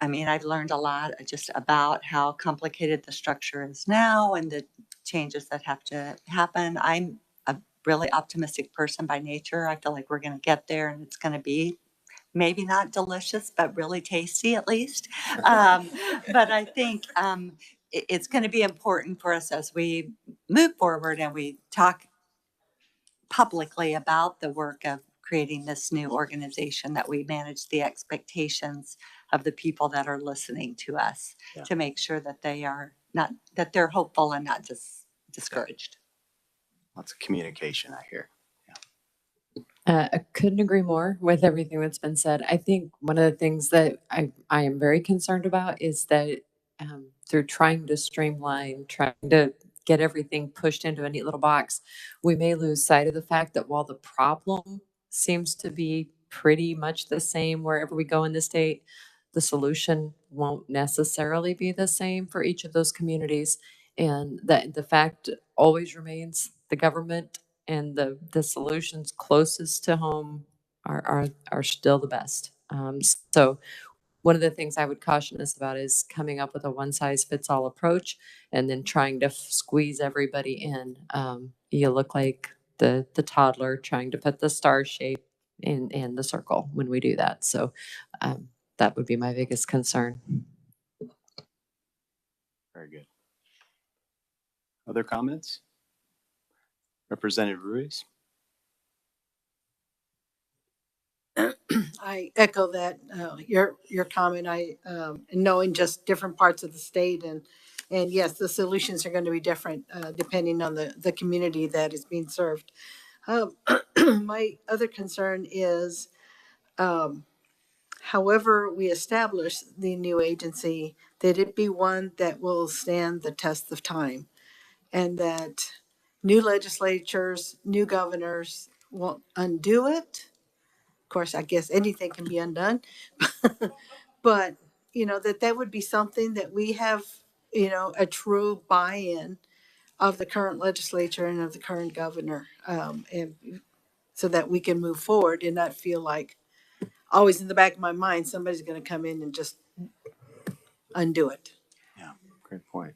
I've learned a lot just about how complicated the structure is now and the changes that have to happen. I'm a really optimistic person by nature. I feel like we're going to get there, and it's going to be maybe not delicious, but really tasty at least. But I think it's going to be important for us as we move forward and we talk publicly about the work of creating this new organization, that we manage the expectations of the people that are listening to us, to make sure that they are not, that they're hopeful and not just discouraged. Lots of communication, I hear. I couldn't agree more with everything that's been said. I think one of the things that I am very concerned about is that through trying to streamline, trying to get everything pushed into a neat little box, we may lose sight of the fact that while the problem seems to be pretty much the same wherever we go in the state, the solution won't necessarily be the same for each of those communities. And that the fact always remains the government and the solutions closest to home are still the best. So one of the things I would caution us about is coming up with a one size fits all approach and then trying to squeeze everybody in. You look like the toddler trying to put the star shape in the circle when we do that. So that would be my biggest concern. Very good. Other comments? Representative Ruiz? I echo that, your comment. And knowing just different parts of the state, and yes, the solutions are going to be different depending on the community that is being served. My other concern is, however we establish the new agency, that it be one that will stand the test of time, and that new legislatures, new governors won't undo it. Of course, I guess anything can be undone, but that would be something that we have, a true buy-in of the current legislature and of the current governor, and so that we can move forward and not feel like always in the back of my mind somebody's going to come in and just undo it. Yeah, great point.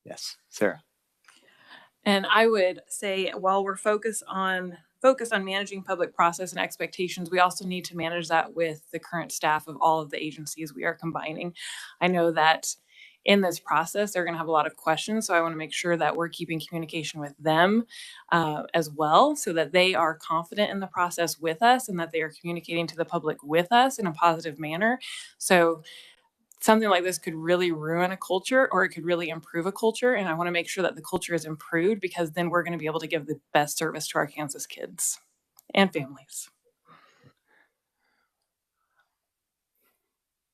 Yes, Sarah. And I would say while we're focused on managing public process and expectations, we also need to manage that with the current staff of all of the agencies we are combining. I know that in this process, they're going to have a lot of questions. So I want to make sure that we're keeping communication with them as well, so that they are confident in the process with us and that they are communicating to the public with us in a positive manner. So something like this could really ruin a culture, or it could really improve a culture. And I want to make sure that the culture is improved, because then we're going to be able to give the best service to our Kansas kids and families.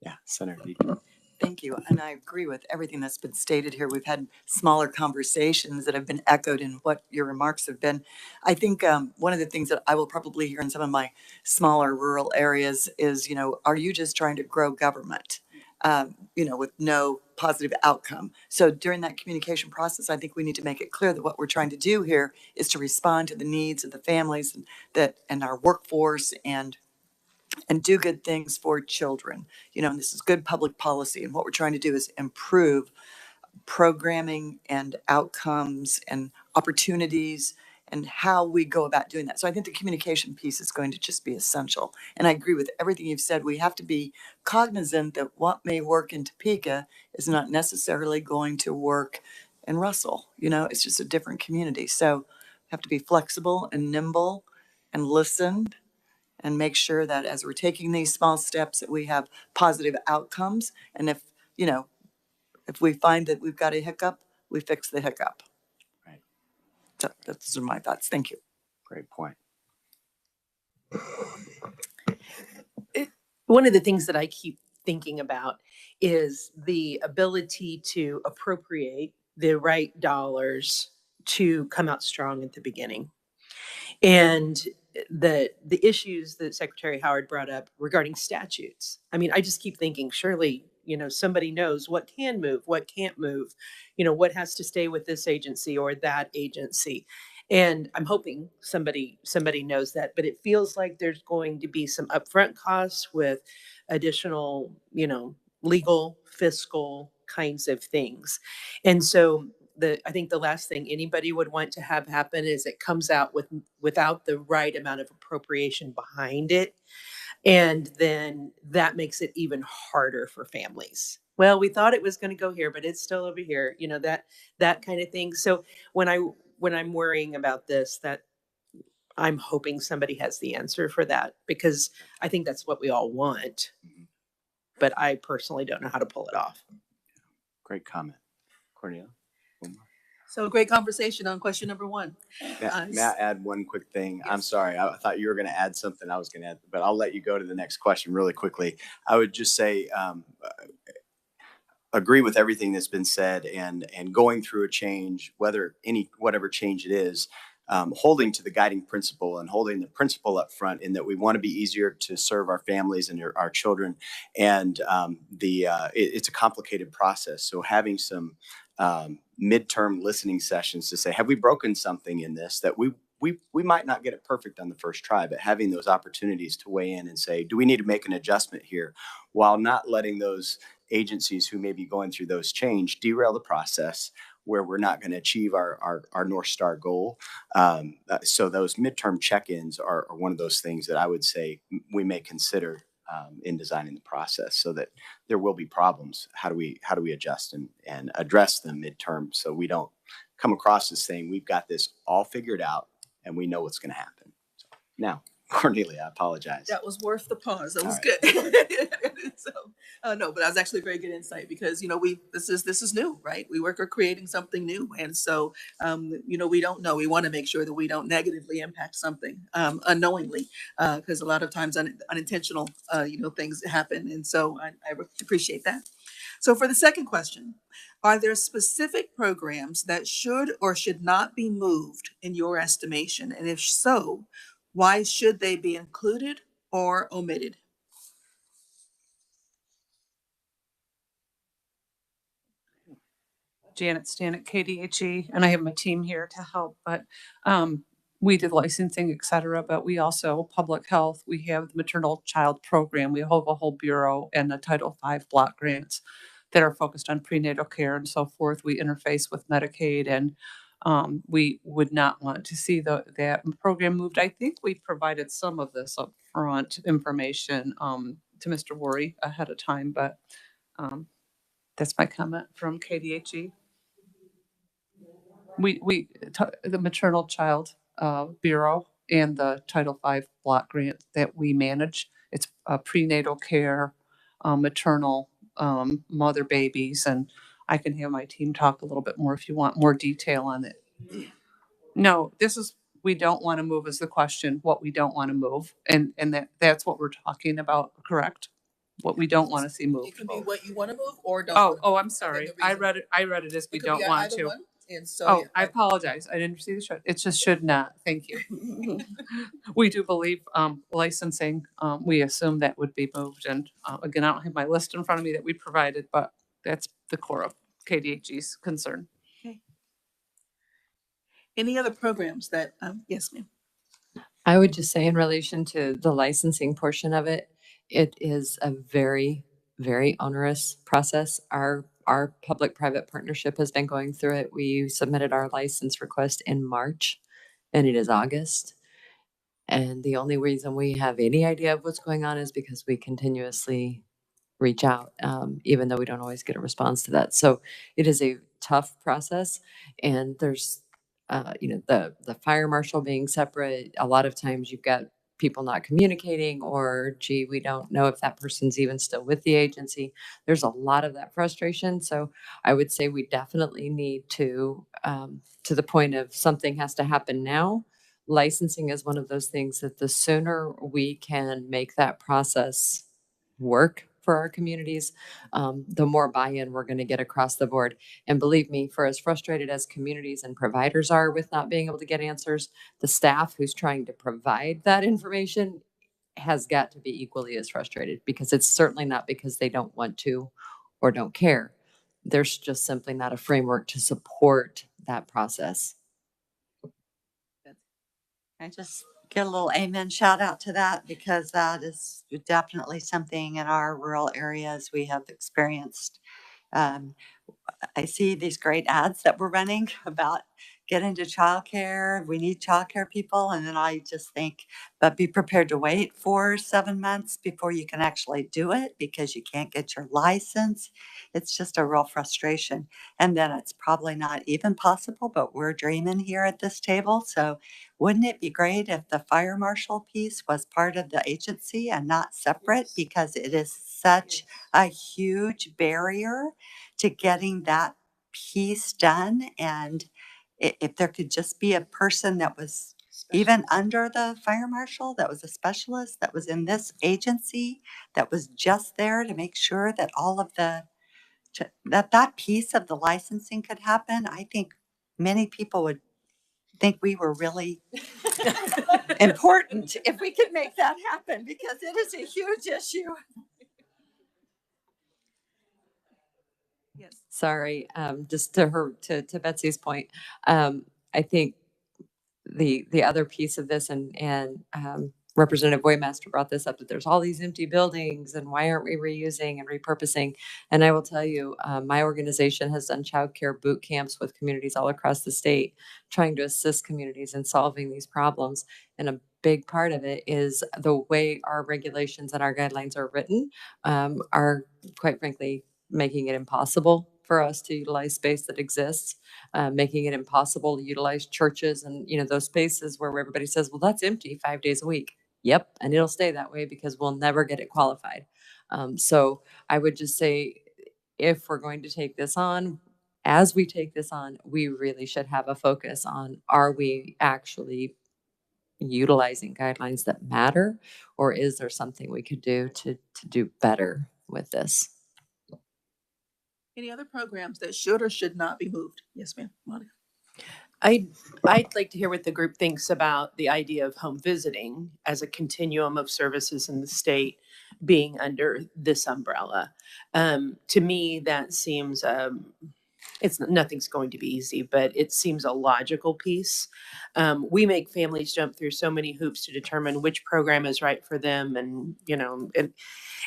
Yeah, Senator Deaton. Thank you. And I agree with everything that's been stated here. We've had smaller conversations that have been echoed in what your remarks have been. I think one of the things that I will probably hear in some of my smaller rural areas is, are you just trying to grow government, with no positive outcome? So during that communication process, I think we need to make it clear that what we're trying to do here is to respond to the needs of the families and our workforce and do good things for children. And this is good public policy. And what we're trying to do is improve programming and outcomes and opportunities and how we go about doing that. So I think the communication piece is going to just be essential. And I agree with everything you've said. We have to be cognizant that what may work in Topeka is not necessarily going to work in Russell. It's just a different community. So we have to be flexible and nimble and listen and make sure that as we're taking these small steps that we have positive outcomes. And if we find that we've got a hiccup, we fix the hiccup. Right. So those are my thoughts. Thank you. Great point. One of the things that I keep thinking about is the ability to appropriate the right dollars to come out strong at the beginning. And the issues that Secretary Howard brought up regarding statutes. I mean, I just keep thinking, surely, somebody knows what can move, what can't move, what has to stay with this agency or that agency. And I'm hoping somebody knows that, but it feels like there's going to be some upfront costs with additional, legal, fiscal kinds of things. And so I think the last thing anybody would want to have happen is it comes out without the right amount of appropriation behind it. And then that makes it even harder for families. Well, we thought it was going to go here, but it's still over here, that kind of thing. So when I'm worrying about this, that I'm hoping somebody has the answer for that, because I think that's what we all want. But I personally don't know how to pull it off. Great comment. Cornelia. One more. So great conversation on question number one. May I add one quick thing? I'm sorry. I thought you were going to add something. I was going to add, but I'll let you go to the next question really quickly. I would just say, agree with everything that's been said, and going through a change, whatever change it is, holding to the guiding principle and holding the principle up front in that we want to be easier to serve our families and our children. And it's a complicated process. So having some midterm listening sessions to say, have we broken something in this that we might not get it perfect on the first try, but having those opportunities to weigh in and say, do we need to make an adjustment here, while not letting those agencies who may be going through those change derail the process where we're not going to achieve our North Star goal. So those midterm check-ins are one of those things that I would say we may consider in designing the process, so that there will be problems. How do we adjust and address them midterm, so we don't come across as saying we've got this all figured out and we know what's going to happen. So, now, Cornelia, I apologize. That was worth the pause. That was right. Good. So, no, but that was actually a very good insight, because this is new, right? We work on creating something new, and so we don't know. We want to make sure that we don't negatively impact something unknowingly, because a lot of times unintentional things happen, and so I appreciate that. So for the second question, are there specific programs that should or should not be moved in your estimation? And if so, why should they be included or omitted? Janet Stanek, KDHE, and I have my team here to help, but we did licensing, et cetera, but we also, public health, we have the maternal child program, we have a whole bureau, and the Title V block grants that are focused on prenatal care and so forth. We interface with Medicaid, and we would not want to see that program moved. I think we provided some of this upfront information to Mr. Worry ahead of time, but that's my comment from KDHE. The maternal child bureau and the Title V block grant that we manage, it's prenatal care, maternal, mother babies, and I can have my team talk a little bit more if you want more detail on it. No, we don't want to move is the question, what we don't want to move. And that's what we're talking about, correct? What we don't want to see moved. It could be what you want to move or don't. Oh, I'm sorry. I read it as we don't want to. And so, Oh, I apologize. I didn't see the show. It just should not. Thank you. We do believe licensing, we assume that would be moved. And again, I don't have my list in front of me that we provided, but that's the core of KDHE's concern. Okay. Any other programs that, yes, ma'am. I would just say in relation to the licensing portion of it, it is a very, very onerous process. Our public-private partnership has been going through it. We submitted our license request in March, and it is August. And the only reason we have any idea of what's going on is because we continuously reach out, even though we don't always get a response to that. So it is a tough process, and there's the fire marshal being separate. A lot of times you've got people not communicating, or gee, we don't know if that person's even still with the agency. There's a lot of that frustration. So I would say we definitely need to the point of something has to happen now. Licensing is one of those things that the sooner we can make that process work for our communities, the more buy-in we're going to get across the board. And believe me, for as frustrated as communities and providers are with not being able to get answers, the staff who's trying to provide that information has got to be equally as frustrated, because it's certainly not because they don't want to or don't care. There's just simply not a framework to support that process. I just get a little amen shout out to that, because that is definitely something in our rural areas we have experienced. I see these great ads that we're running about get into childcare. We need childcare people. And then I just think, but be prepared to wait for 7 months before you can actually do it, because you can't get your license. It's just a real frustration. And then it's probably not even possible, but we're dreaming here at this table. So wouldn't it be great if the fire marshal piece was part of the agency and not separate, because it is such a huge barrier to getting that piece done. And if there could just be a person that was even under the fire marshal, that was a specialist, that was in this agency, that was just there to make sure that all of that piece of the licensing could happen, I think many people would think we were really important if we could make that happen, because it is a huge issue. Yes. Sorry, just to Betsy's point, I think the other piece of this, and Representative Boymaster brought this up, that there's all these empty buildings and why aren't we reusing and repurposing? And I will tell you, my organization has done childcare boot camps with communities all across the state, trying to assist communities in solving these problems. And a big part of it is the way our regulations and our guidelines are written, are quite frankly making it impossible for us to utilize space that exists, making it impossible to utilize churches and, those spaces where everybody says, well, that's empty 5 days a week. Yep. And it'll stay that way because we'll never get it qualified. So I would just say, if we're going to take this on, as we take this on, we really should have a focus on, are we actually utilizing guidelines that matter, or is there something we could do to do better with this? Any other programs that should or should not be moved? Yes, ma'am. Monica. I'd like to hear what the group thinks about the idea of home visiting as a continuum of services in the state being under this umbrella. To me, that seems, nothing's going to be easy, but it seems a logical piece. We make families jump through so many hoops to determine which program is right for them, and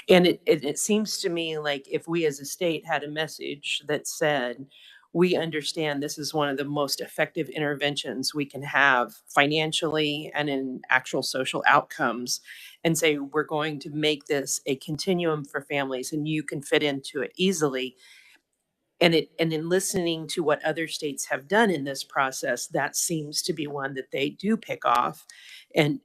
it seems to me like if we as a state had a message that said, we understand this is one of the most effective interventions we can have financially and in actual social outcomes, and say, we're going to make this a continuum for families and you can fit into it easily. And in listening to what other states have done in this process, that seems to be one that they do pick off and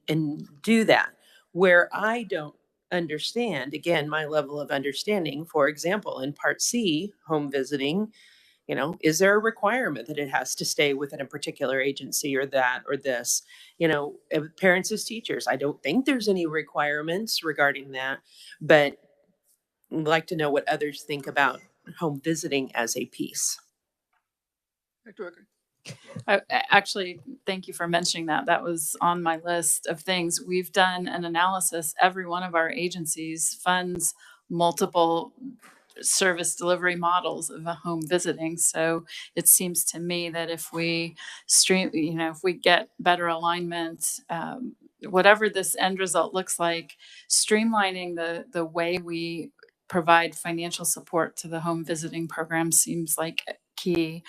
do that. Where I don't understand, again, my level of understanding, for example, in Part C, home visiting, is there a requirement that it has to stay within a particular agency or that or this? Parents as teachers, I don't think there's any requirements regarding that, but I'd like to know what others think about home visiting as a piece. Dr. Rucker. Actually, thank you for mentioning that. That was on my list of things. We've done an analysis. Every one of our agencies funds multiple service delivery models of a home visiting. So it seems to me that if we if we get better alignment, whatever this end result looks like, streamlining the way we provide financial support to the home visiting program seems like key.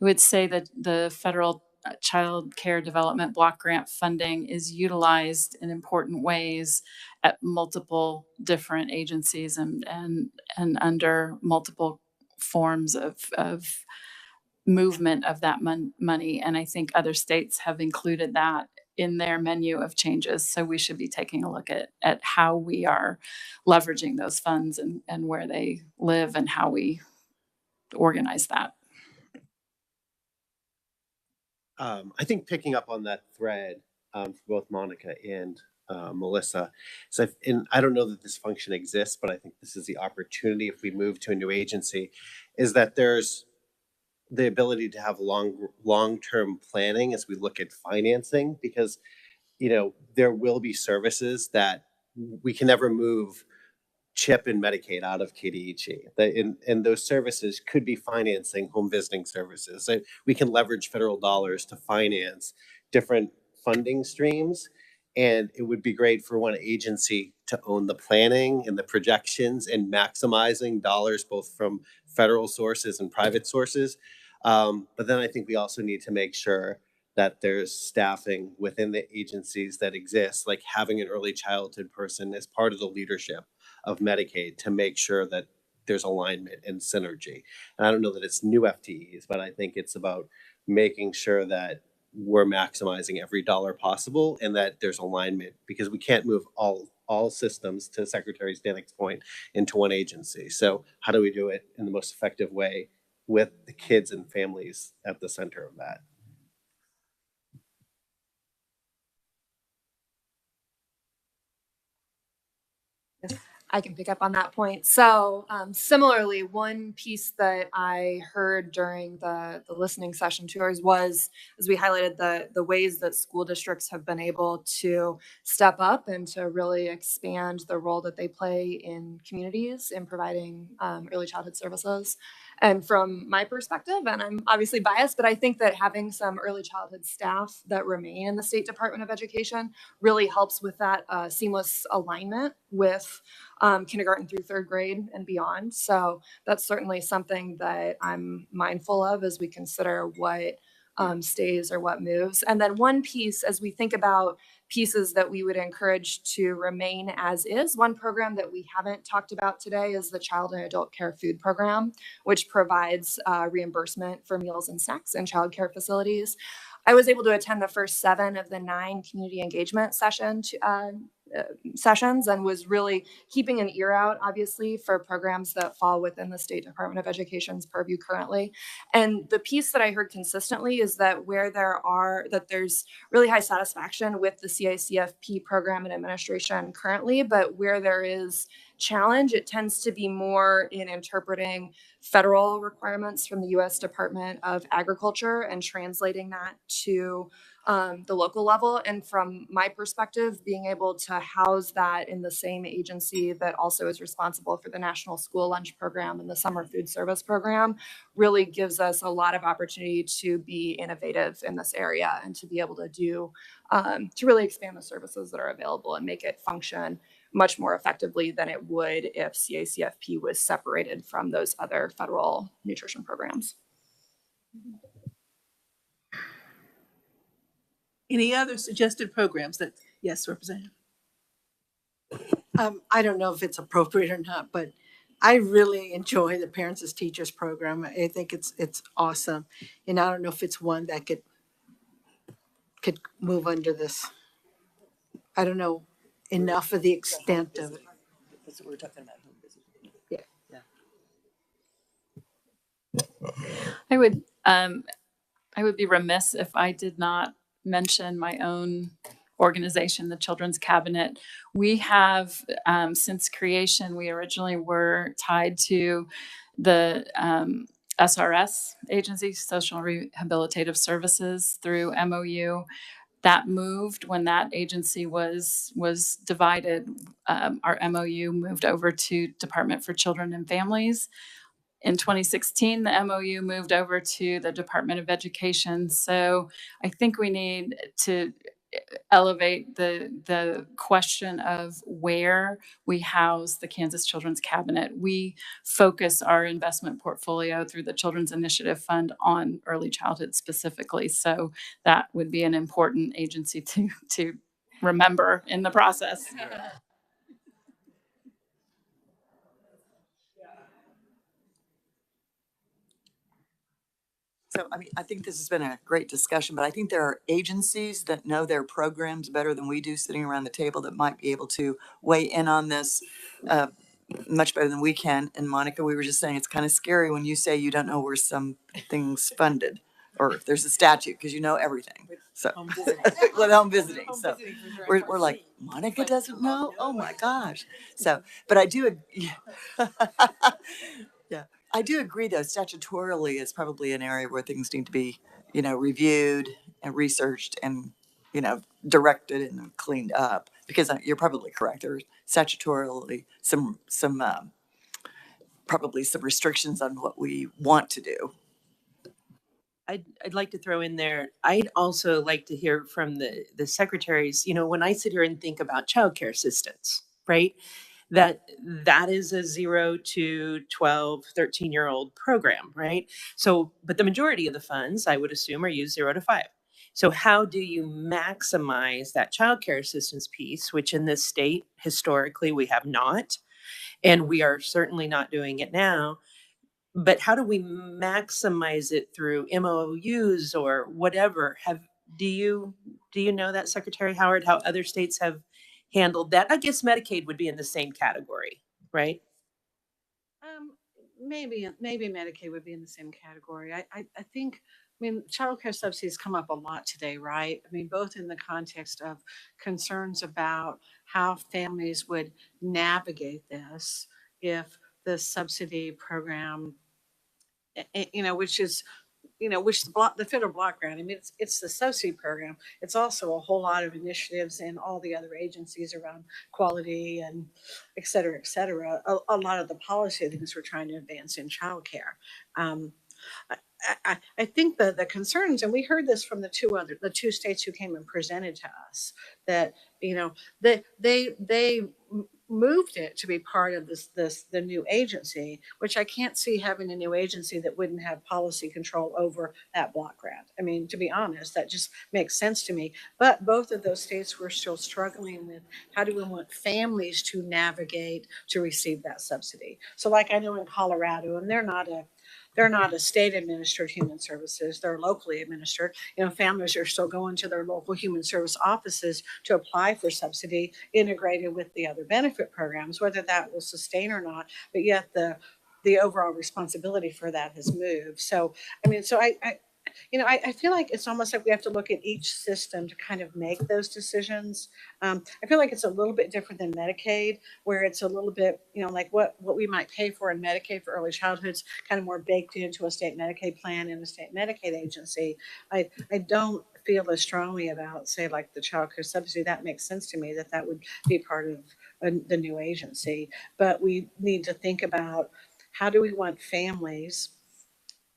I would say that the federal child care development block grant funding is utilized in important ways at multiple different agencies and under multiple forms of movement of that money. And I think other states have included that in their menu of changes. So we should be taking a look at how we are leveraging those funds and where they live and how we organize that. I think picking up on that thread for both Monica and Melissa, and I don't know that this function exists, but I think this is the opportunity if we move to a new agency, is that there's the ability to have long-term planning as we look at financing, because there will be services that we can never move CHIP and Medicaid out of KDHE. And those services could be financing home visiting services. So we can leverage federal dollars to finance different funding streams. And it would be great for one agency to own the planning and the projections and maximizing dollars both from federal sources and private sources. But then I think we also need to make sure that there's staffing within the agencies that exist, like having an early childhood person as part of the leadership of Medicaid to make sure that there's alignment and synergy. And I don't know that it's new FTEs, but I think it's about making sure that we're maximizing every dollar possible and that there's alignment, because we can't move all systems, to Secretary Stanik's point, into one agency. So how do we do it in the most effective way with the kids and families at the center of that. I can pick up on that point. So similarly, one piece that I heard during the listening session to ours was, as we highlighted the ways that school districts have been able to step up and to really expand the role that they play in communities in providing early childhood services. And from my perspective, and I'm obviously biased, but I think that having some early childhood staff that remain in the State Department of Education really helps with that seamless alignment with kindergarten through third grade and beyond. So that's certainly something that I'm mindful of as we consider what stays or what moves. And then one piece, as we think about pieces that we would encourage to remain as is, one program that we haven't talked about today is the Child and Adult Care Food Program, which provides reimbursement for meals and snacks in child care facilities. I was able to attend the first 7 of the 9 community engagement sessions and was really keeping an ear out, obviously, for programs that fall within the State Department of Education's purview currently. And the piece that I heard consistently is that there's really high satisfaction with the CICFP program and administration currently, but where there is challenge, it tends to be more in interpreting federal requirements from the U.S. Department of Agriculture and translating that to the local level. And from my perspective, being able to house that in the same agency that also is responsible for the National School Lunch Program and the Summer Food Service Program really gives us a lot of opportunity to be innovative in this area and to be able to do, to really expand the services that are available and make it function much more effectively than it would if CACFP was separated from those other federal nutrition programs. Any other suggested programs that, yes, Representative? I don't know if it's appropriate or not, but I really enjoy the Parents as Teachers program. I think it's awesome. And I don't know if it's one that could move under this. I don't know enough of the extent of it. That's what we're talking about. Yeah. I would be remiss if I did not mention my own organization, the Children's Cabinet. We have, since creation, we originally were tied to the SRS agency, Social Rehabilitative Services, through MOU. That moved when that agency was divided. Our MOU moved over to Department for Children and Families. In 2016, the MOU moved over to the Department of Education. So I think we need to elevate the question of where we house the Kansas Children's Cabinet. We focus our investment portfolio through the Children's Initiative Fund on early childhood specifically. So that would be an important agency to remember in the process. So, I mean, I think this has been a great discussion, but I think there are agencies that know their programs better than we do sitting around the table that might be able to weigh in on this much better than we can. And Monica, we were just saying, it's kind of scary when you say you don't know where something's funded or if there's a statute, because you know everything. So, with home visiting. So we're like, Monica doesn't know? Oh my gosh. So, but I do, yeah. I do agree, though, statutorily is probably an area where things need to be, reviewed and researched and, directed and cleaned up. Because you're probably correct. There's statutorily probably some restrictions on what we want to do. I'd like to throw in there, I'd also like to hear from the secretaries, when I sit here and think about childcare assistance, right? That is a 0 to 12, 13-year-old program, right? So, but the majority of the funds, I would assume, are used 0 to 5. So how do you maximize that childcare assistance piece, which in this state, historically, we have not, and we are certainly not doing it now. But how do we maximize it through MOUs or whatever? Do you know that, Secretary Howard, how other states have handled that? I guess Medicaid would be in the same category, right? maybe Medicaid would be in the same category. I think, I mean, childcare subsidies come up a lot today, right? I mean, both in the context of concerns about how families would navigate this if the subsidy program, which is, which the federal block grant, I mean, it's the subsidy program. It's also a whole lot of initiatives in all the other agencies around quality and et cetera, et cetera. A lot of the policy things we're trying to advance in childcare. I think the concerns, and we heard this from the two states who came and presented to us, that they moved it to be part of the new agency, which I can't see having a new agency that wouldn't have policy control over that block grant. I mean, to be honest, that just makes sense to me. But both of those states were still struggling with how do we want families to navigate to receive that subsidy. So like I know in Colorado, and they're not a state administered human services, they're locally administered. Families are still going to their local human service offices to apply for subsidy integrated with the other benefit programs, whether that will sustain or not, but yet the overall responsibility for that has moved. So, I mean, I feel like it's almost like we have to look at each system to kind of make those decisions. I feel like it's a little bit different than Medicaid, where it's a little bit, like what we might pay for in Medicaid for early childhood's kind of more baked into a state Medicaid plan and a state Medicaid agency. I don't feel as strongly about, say, like the child care subsidy. That makes sense to me that would be part of the new agency. But we need to think about how do we want families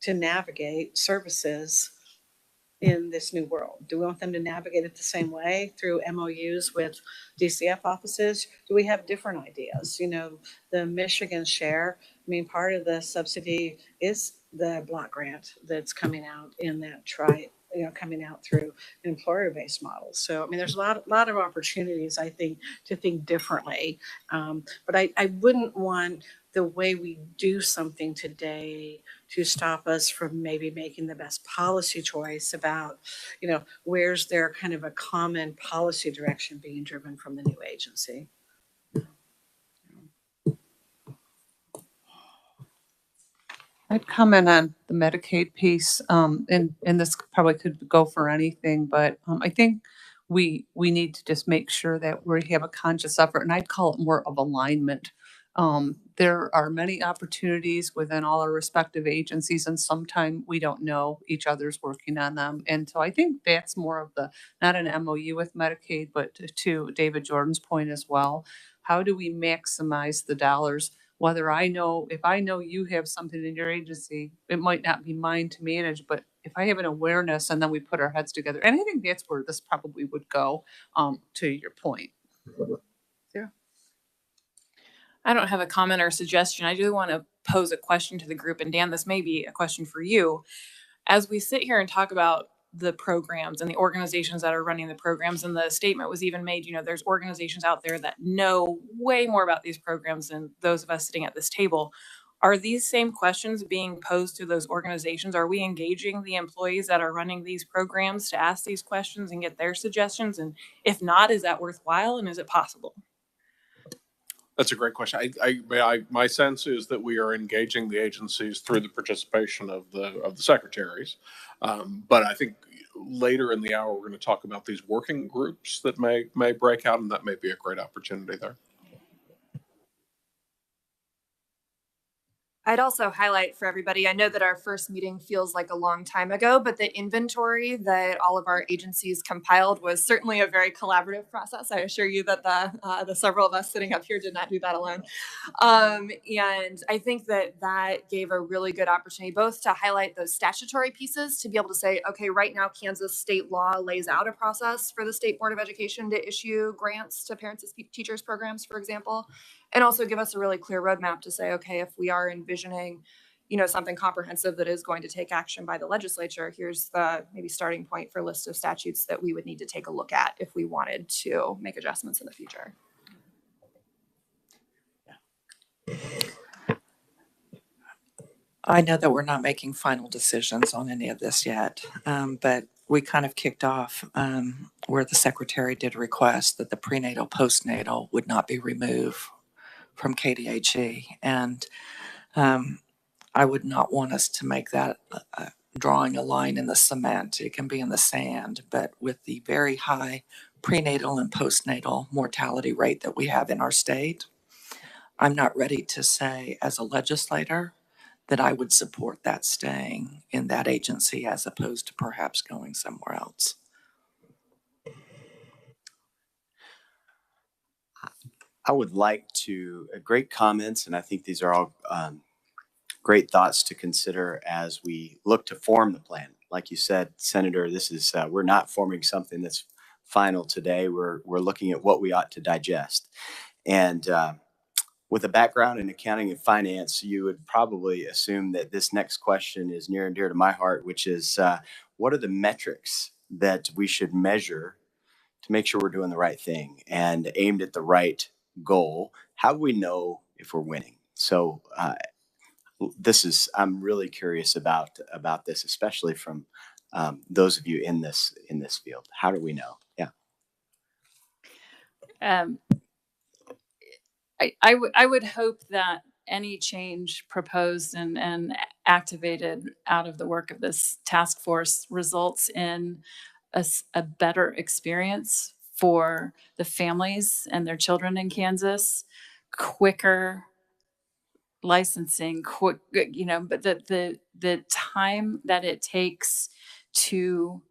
to navigate services in this new world? Do we want them to navigate it the same way through MOUs with DCF offices? Do we have different ideas? The Michigan share, I mean, part of the subsidy is the block grant that's coming out in that coming out through employer-based models. So, I mean, there's a lot of opportunities, I think, to think differently. But I wouldn't want the way we do something today to stop us from maybe making the best policy choice about, where's there kind of a common policy direction being driven from the new agency. I'd comment on the Medicaid piece, and this probably could go for anything, but I think we need to just make sure that we have a conscious effort, and I'd call it more of alignment. There are many opportunities within all our respective agencies, and sometimes we don't know each other's working on them. And so I think that's more of not an MOU with Medicaid, but to David Jordan's point as well. How do we maximize the dollars? Whether if I know you have something in your agency, it might not be mine to manage, but if I have an awareness and then we put our heads together, and I think that's where this probably would go, to your point. Yeah. I don't have a comment or suggestion. I do want to pose a question to the group. And Dan, this may be a question for you. As we sit here and talk about the programs and the organizations that are running the programs, and the statement was even made, there's organizations out there that know way more about these programs than those of us sitting at this table. Are these same questions being posed to those organizations? Are we engaging the employees that are running these programs to ask these questions and get their suggestions? And if not, is that worthwhile, and is it possible? That's a great question. My sense is that we are engaging the agencies through the participation of the secretaries. But I think later in the hour, we're going to talk about these working groups that may break out, and that may be a great opportunity there. I'd also highlight for everybody, I know that our first meeting feels like a long time ago, but the inventory that all of our agencies compiled was certainly a very collaborative process. I assure you that the several of us sitting up here did not do that alone. And I think that gave a really good opportunity both to highlight those statutory pieces, to be able to say, okay, right now Kansas state law lays out a process for the State Board of Education to issue grants to parents and teachers programs, for example. And also give us a really clear roadmap to say, okay, if we are envisioning, something comprehensive that is going to take action by the legislature, here's the maybe starting point for a list of statutes that we would need to take a look at if we wanted to make adjustments in the future. I know that we're not making final decisions on any of this yet, but we kind of kicked off where the secretary did request that the prenatal, postnatal would not be removed from KDHE. And I would not want us to make that drawing a line in the cement. It can be in the sand, but with the very high prenatal and postnatal mortality rate that we have in our state, I'm not ready to say as a legislator that I would support that staying in that agency as opposed to perhaps going somewhere else. I would like to, great comments, and I think these are all great thoughts to consider as we look to form the plan. Like you said, Senator, this is, we're not forming something that's final today. We're looking at what we ought to digest. And with a background in accounting and finance, you would probably assume that this next question is near and dear to my heart, which is what are the metrics that we should measure to make sure we're doing the right thing and aimed at the right goal? How do we know if we're winning? So I'm really curious about this, especially from those of you in this field. How do we know? Yeah. I would hope that any change proposed and activated out of the work of this task force results in a better experience for the families and their children in Kansas, quicker licensing, quick, but the time that it takes to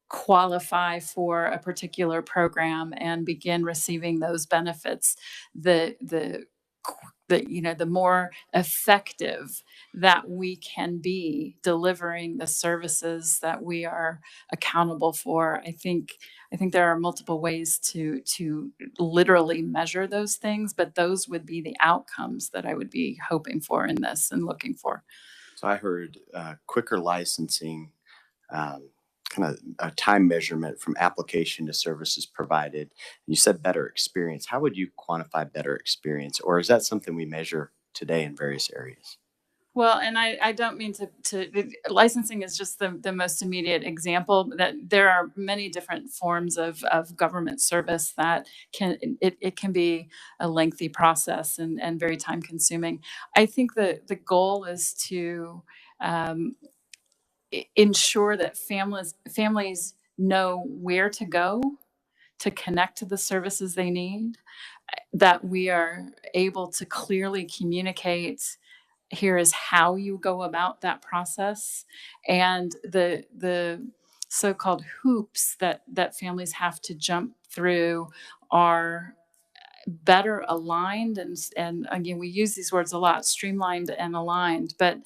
qualify for a particular program and begin receiving those benefits, the more effective that we can be delivering the services that we are accountable for. I think there are multiple ways to literally measure those things, but those would be the outcomes that I would be hoping for in this and looking for. So I heard quicker licensing, kind of a time measurement from application to services provided. And you said better experience. How would you quantify better experience? Or is that something we measure today in various areas? Well, and I don't mean to licensing is just the most immediate example, that there are many different forms of government service that it can be a lengthy process and very time consuming. I think the goal is to ensure that families know where to go to connect to the services they need, that we are able to clearly communicate, here is how you go about that process, and the so-called hoops that families have to jump through are better aligned, and again, we use these words a lot, streamlined and aligned, but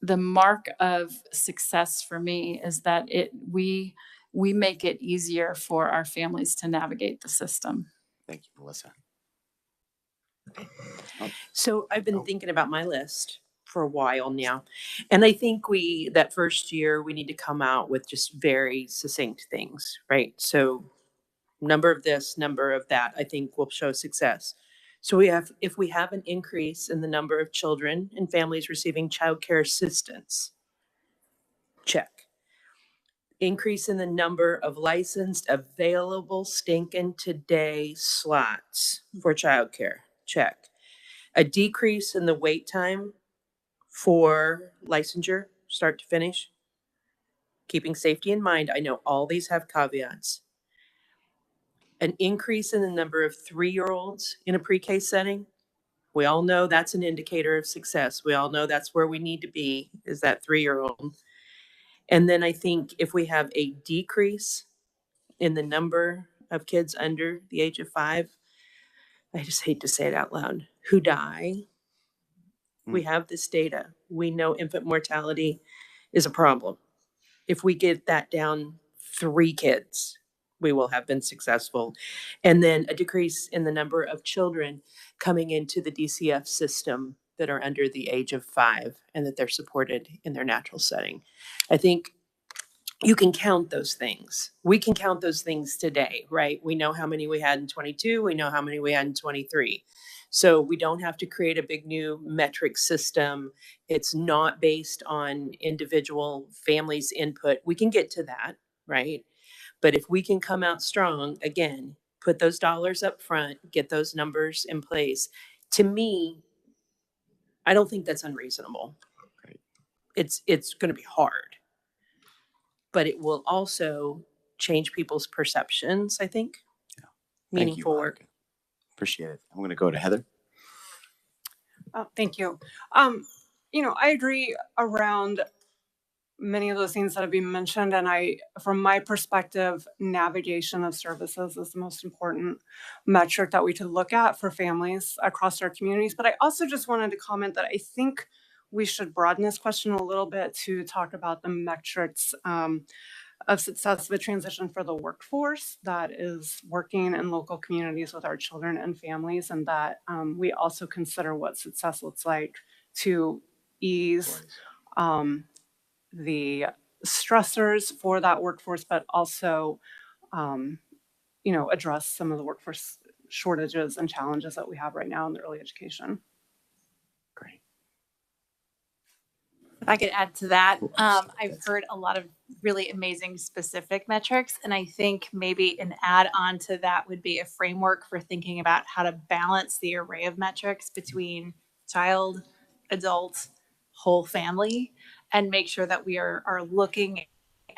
the mark of success for me is that we make it easier for our families to navigate the system. Thank you, Melissa. So I've been thinking about my list for a while now. And I think that first year, we need to come out with just very succinct things, right? So number of this, number of that, I think will show success. So if we have an increase in the number of children and families receiving childcare assistance, check. Increase in the number of licensed available stinking today slots for childcare, check. A decrease in the wait time for licensure, start to finish. Keeping safety in mind, I know all these have caveats. An increase in the number of 3-year-olds in a pre-K setting. We all know that's an indicator of success. We all know that's where we need to be, is that 3-year-old. And then I think if we have a decrease in the number of kids under the age of 5, I just hate to say it out loud, who die. We have this data. We know infant mortality is a problem. If we get that down 3 kids, we will have been successful. And then a decrease in the number of children coming into the DCF system that are under the age of 5 and that they're supported in their natural setting. I think you can count those things. We can count those things today, right? We know how many we had in 22. We know how many we had in 23. So we don't have to create a big new metric system. It's not based on individual families' input. We can get to that, right? But if we can come out strong, again, put those dollars up front, get those numbers in place. To me, I don't think that's unreasonable. Great. It's going to be hard, but it will also change people's perceptions, I think. Yeah. Meaningful work. Appreciate it. I'm going to go to Heather. Thank you. I agree around many of those things that have been mentioned. And from my perspective, navigation of services is the most important metric that we could look at for families across our communities. But I also just wanted to comment that I think we should broaden this question a little bit to talk about the metrics of success of a transition for the workforce that is working in local communities with our children and families, and that we also consider what success looks like to ease the stressors for that workforce, but also, address some of the workforce shortages and challenges that we have right now in the early education. Great. If I could add to that, I've heard a lot of really amazing specific metrics, and I think maybe an add-on to that would be a framework for thinking about how to balance the array of metrics between child, adult, whole family, and make sure that we are looking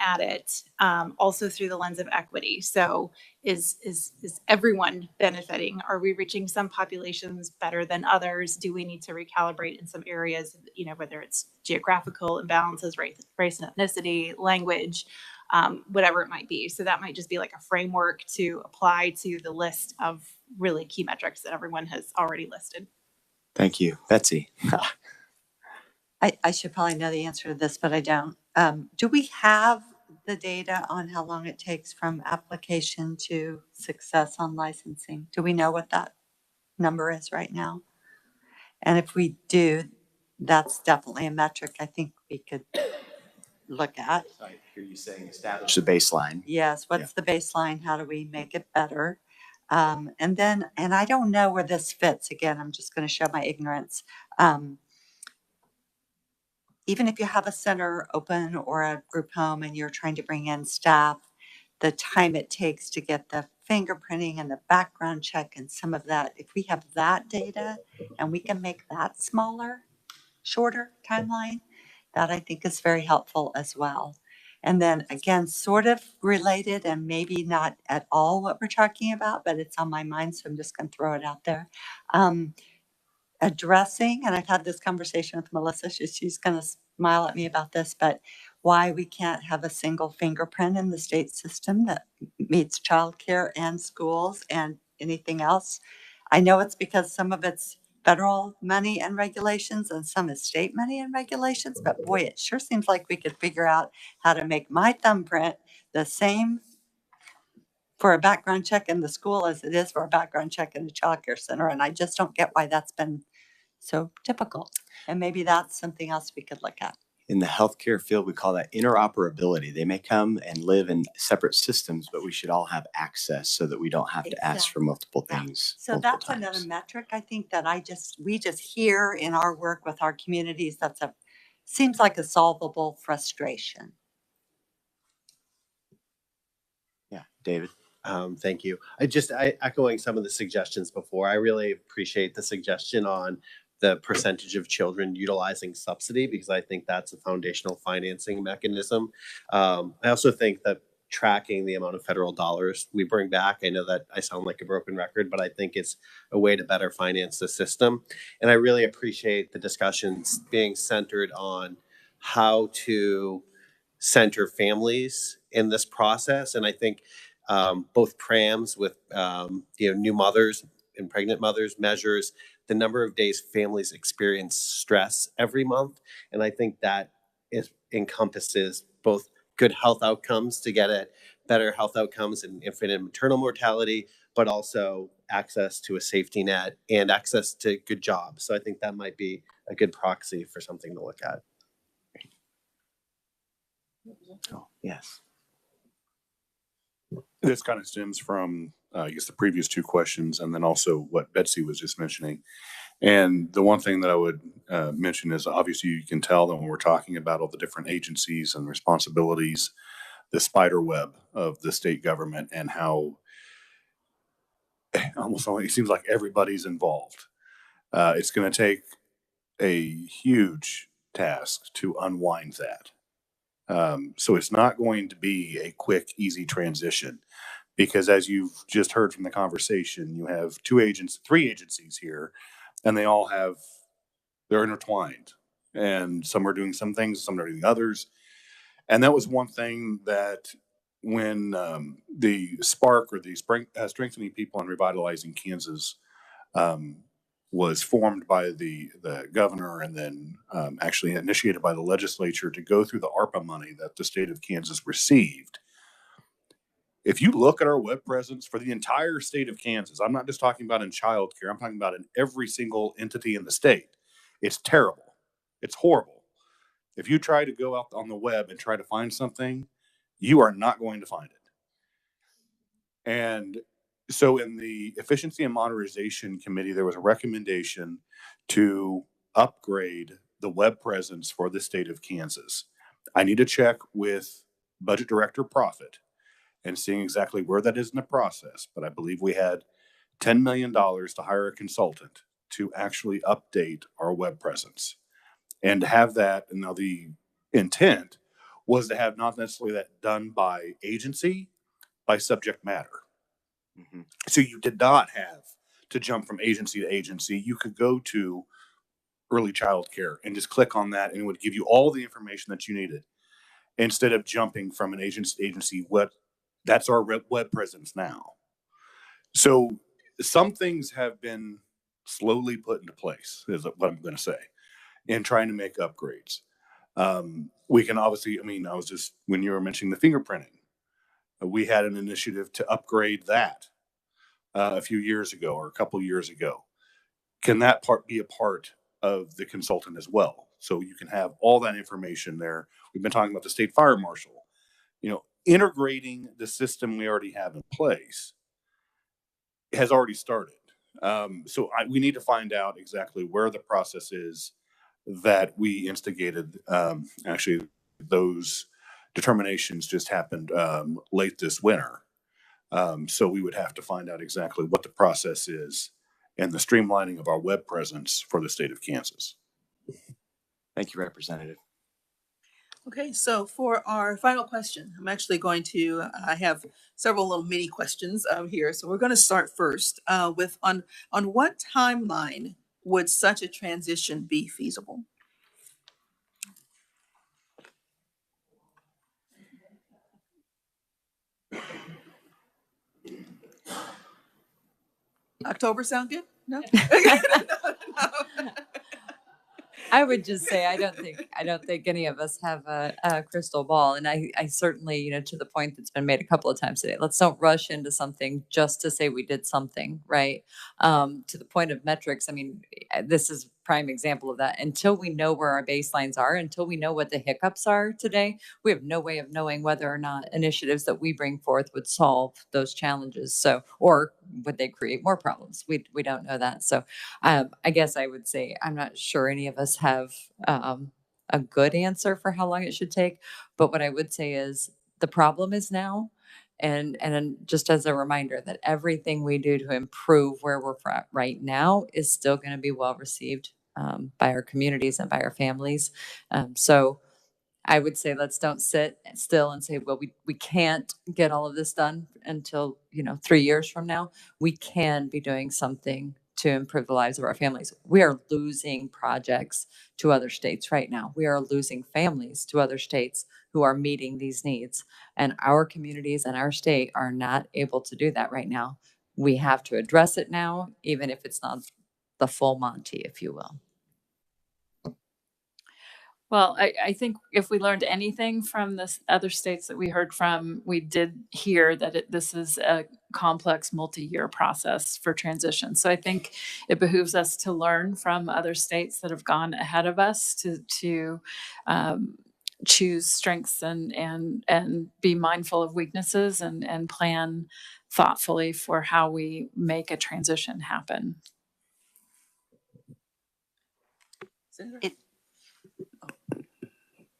at it also through the lens of equity. So is everyone benefiting? Are we reaching some populations better than others? Do we need to recalibrate in some areas, whether it's geographical imbalances, race and ethnicity, language, whatever it might be. So that might just be like a framework to apply to the list of really key metrics that everyone has already listed. Thank you. Betsy. I should probably know the answer to this, but I don't. Do we have the data on how long it takes from application to success on licensing? Do we know what that number is right now? And if we do, that's definitely a metric I think we could look at. I hear you saying establish the baseline. Yes, what's the baseline? How do we make it better? And I don't know where this fits. Again, I'm just going to show my ignorance. Even if you have a center open or a group home and you're trying to bring in staff, the time it takes to get the fingerprinting and the background check and some of that, if we have that data and we can make that smaller, shorter timeline, that I think is very helpful as well. And then again, sort of related and maybe not at all what we're talking about, but it's on my mind, so I'm just going to throw it out there. Addressing, and I've had this conversation with Melissa, she's going to smile at me about this, but why we can't have a single fingerprint in the state system that meets childcare and schools and anything else. I know it's because some of it's federal money and regulations and some is state money and regulations, but boy, it sure seems like we could figure out how to make my thumbprint the same for a background check in the school as it is for a background check in the childcare center. And I just don't get why that's been so typical. And maybe that's something else we could look at. In the healthcare field, we call that interoperability. They may come and live in separate systems, but we should all have access so that we don't have to ask for multiple things. So that's another metric I think that we just hear in our work with our communities. Seems like a solvable frustration. Yeah, David. Thank you. I echoing some of the suggestions before. I really appreciate the suggestion on the percentage of children utilizing subsidy, because I think that's a foundational financing mechanism. I also think that tracking the amount of federal dollars we bring back, I know that I sound like a broken record, but I think it's a way to better finance the system. And I really appreciate the discussions being centered on how to center families in this process. And I think both PRAMs with new mothers and pregnant mothers measures the number of days families experience stress every month. And I think that encompasses both good health outcomes to get at better health outcomes in infant and maternal mortality, but also access to a safety net and access to good jobs. So I think that might be a good proxy for something to look at. Oh, yes. This kind of stems from, I guess, the previous two questions, and then also what Betsy was just mentioning. And the one thing that I would mention is, obviously, you can tell that when we're talking about all the different agencies and responsibilities, the spider web of the state government, and how almost it seems like everybody's involved. It's going to take a huge task to unwind that. So it's not going to be a quick, easy transition because as you've just heard from the conversation, you have three agencies here, and they're intertwined. And some are doing some things, some are doing others. And that was one thing that when the Spark or the Strengthening People and Revitalizing Kansas was formed by the governor and then actually initiated by the legislature to go through the ARPA money that the state of Kansas received. If you look at our web presence for the entire state of Kansas, I'm not just talking about in childcare, I'm talking about in every single entity in the state. It's terrible. It's horrible. If you try to go out on the web and try to find something, you are not going to find it. And so in the Efficiency and Modernization Committee, there was a recommendation to upgrade the web presence for the state of Kansas. I need to check with Budget Director Profit and seeing exactly where that is in the process. But I believe we had $10 million to hire a consultant to actually update our web presence and to have that. And now the intent was to have not necessarily that done by agency, by subject matter. Mm-hmm. So you did not have to jump from agency to agency. You could go to early child care and just click on that and it would give you all the information that you needed instead of jumping from an agency to agency. That's our web presence now. So some things have been slowly put into place, is what I'm going to say, in trying to make upgrades. We can obviously, when you were mentioning the fingerprinting, we had an initiative to upgrade that a few years ago or a couple years ago. Can that part be a part of the consultant as well? So you can have all that information there. We've been talking about the state fire marshal, integrating the system we already have in place has already started. We need to find out exactly where the process is that we instigated. Actually, those determinations just happened late this winter. So we would have to find out exactly what the process is and the streamlining of our web presence for the state of Kansas. Thank you, Representative. Okay, so for our final question, I'm actually going to have several little mini questions here. So we're going to start first with on what timeline would such a transition be feasible? October sound good? No? I would just say I don't think any of us have a crystal ball, and I certainly, to the point that's been made a couple of times today, let's don't rush into something just to say we did something, right? To the point of metrics, this is a prime example of that. Until we know where our baselines are, until we know what the hiccups are today, we have no way of knowing whether or not initiatives that we bring forth would solve those challenges. So, or would they create more problems? We don't know that. So I guess I would say I'm not sure any of us have a good answer for how long it should take. But what I would say is the problem is now. And just as a reminder that everything we do to improve where we're at right now is still going to be well received by our communities and by our families. So I would say let's don't sit still and say, well, we can't get all of this done until 3 years from now. We can be doing something to improve the lives of our families. We are losing projects to other states right now. We are losing families to other states who are meeting these needs. And our communities and our state are not able to do that right now. We have to address it now, even if it's not the full Monty, if you will. Well, I think if we learned anything from the other states that we heard from, we did hear that this is a complex multi-year process for transition. So I think it behooves us to learn from other states that have gone ahead of us to choose strengths and be mindful of weaknesses and plan thoughtfully for how we make a transition happen.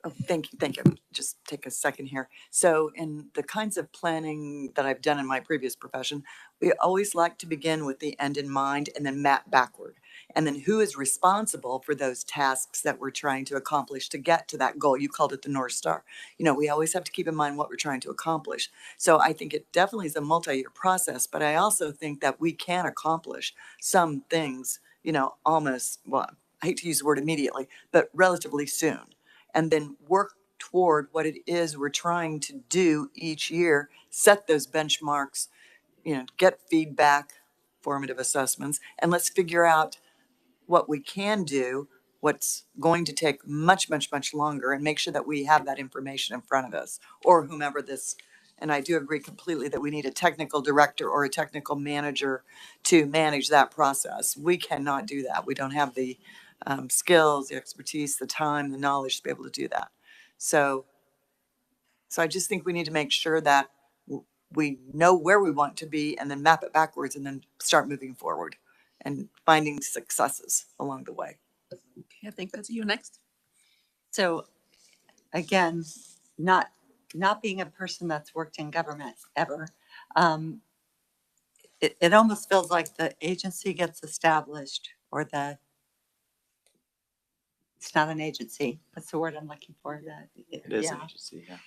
Oh, thank you, thank you. Just take a second here. So in the kinds of planning that I've done in my previous profession, we always like to begin with the end in mind and then map backward. And then who is responsible for those tasks that we're trying to accomplish to get to that goal? You called it the North Star. You know, we always have to keep in mind what we're trying to accomplish. So I think it definitely is a multi-year process, but I also think that we can accomplish some things, you know, almost, well, I hate to use the word immediately, but relatively soon. And then work toward what it is we're trying to do each year, set those benchmarks, you know, get feedback, formative assessments, and let's figure out what we can do, what's going to take much, much, much longer, and make sure that we have that information in front of us, or whomever this, and I do agree completely that we need a technical director or a technical manager to manage that process. We cannot do that. We don't have the skills, the expertise, the time, the knowledge to be able to do that. So I just think we need to make sure that we know where we want to be and then map it backwards and then start moving forward and finding successes along the way. Okay, I think that's you next. So again, not being a person that's worked in government ever, it almost feels like the agency gets established, or it's not an agency. What's the word I'm looking for? It is an agency, yeah.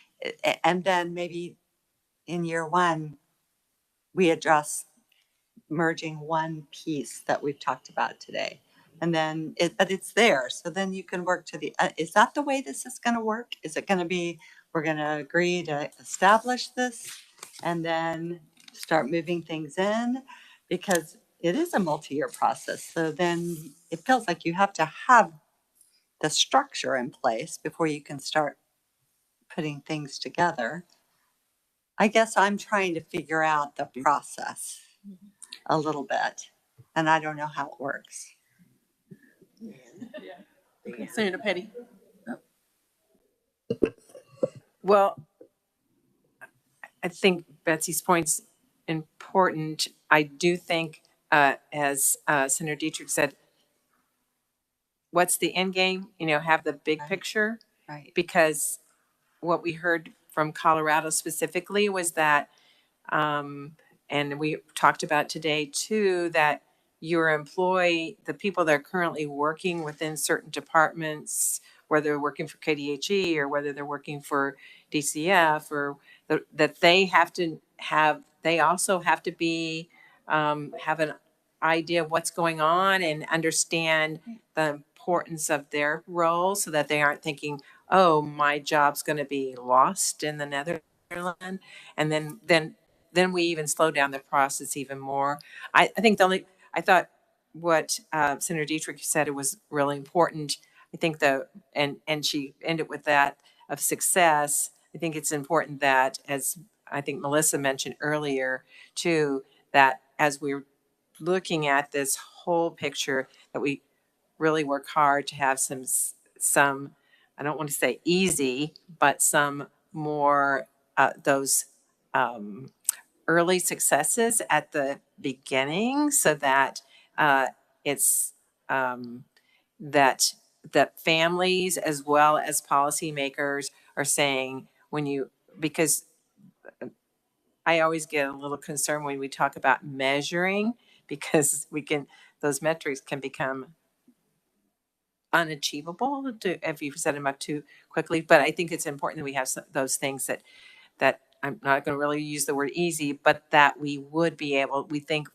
And then maybe in year one, we address merging one piece that we've talked about today. And then but it's there. So then you can work to is that the way this is going to work? Is it going to be, we're going to agree to establish this and then start moving things in? Because it is a multi-year process. So then it feels like you have to have the structure in place before you can start putting things together. I guess I'm trying to figure out the process a little bit, and I don't know how it works. Okay, Senator Petty. Well, I think Betsy's point's important. I do think, as Senator Dietrich said, what's the end game? You know, have the big picture. Right. Because what we heard from Colorado specifically was that, and we talked about today too, that your employee, the people that are currently working within certain departments, whether they're working for KDHE or whether they're working for DCF, or that they also have to be, have an idea of what's going on and understand the importance of their role, so that they aren't thinking, oh, my job's going to be lost in the Netherlands. And then we even slow down the process even more. I think I thought what Senator Dietrich said, it was really important. I think and she ended with that of success. I think it's important that, as I think Melissa mentioned earlier too, that as we're looking at this whole picture, that we really work hard to have some, I don't want to say easy, but some more those early successes at the beginning, so that it's that families as well as policymakers are saying, because I always get a little concerned when we talk about measuring, because those metrics can become unachievable if you set them up too quickly. But I think it's important that we have those things that I'm not going to really use the word easy, but that we think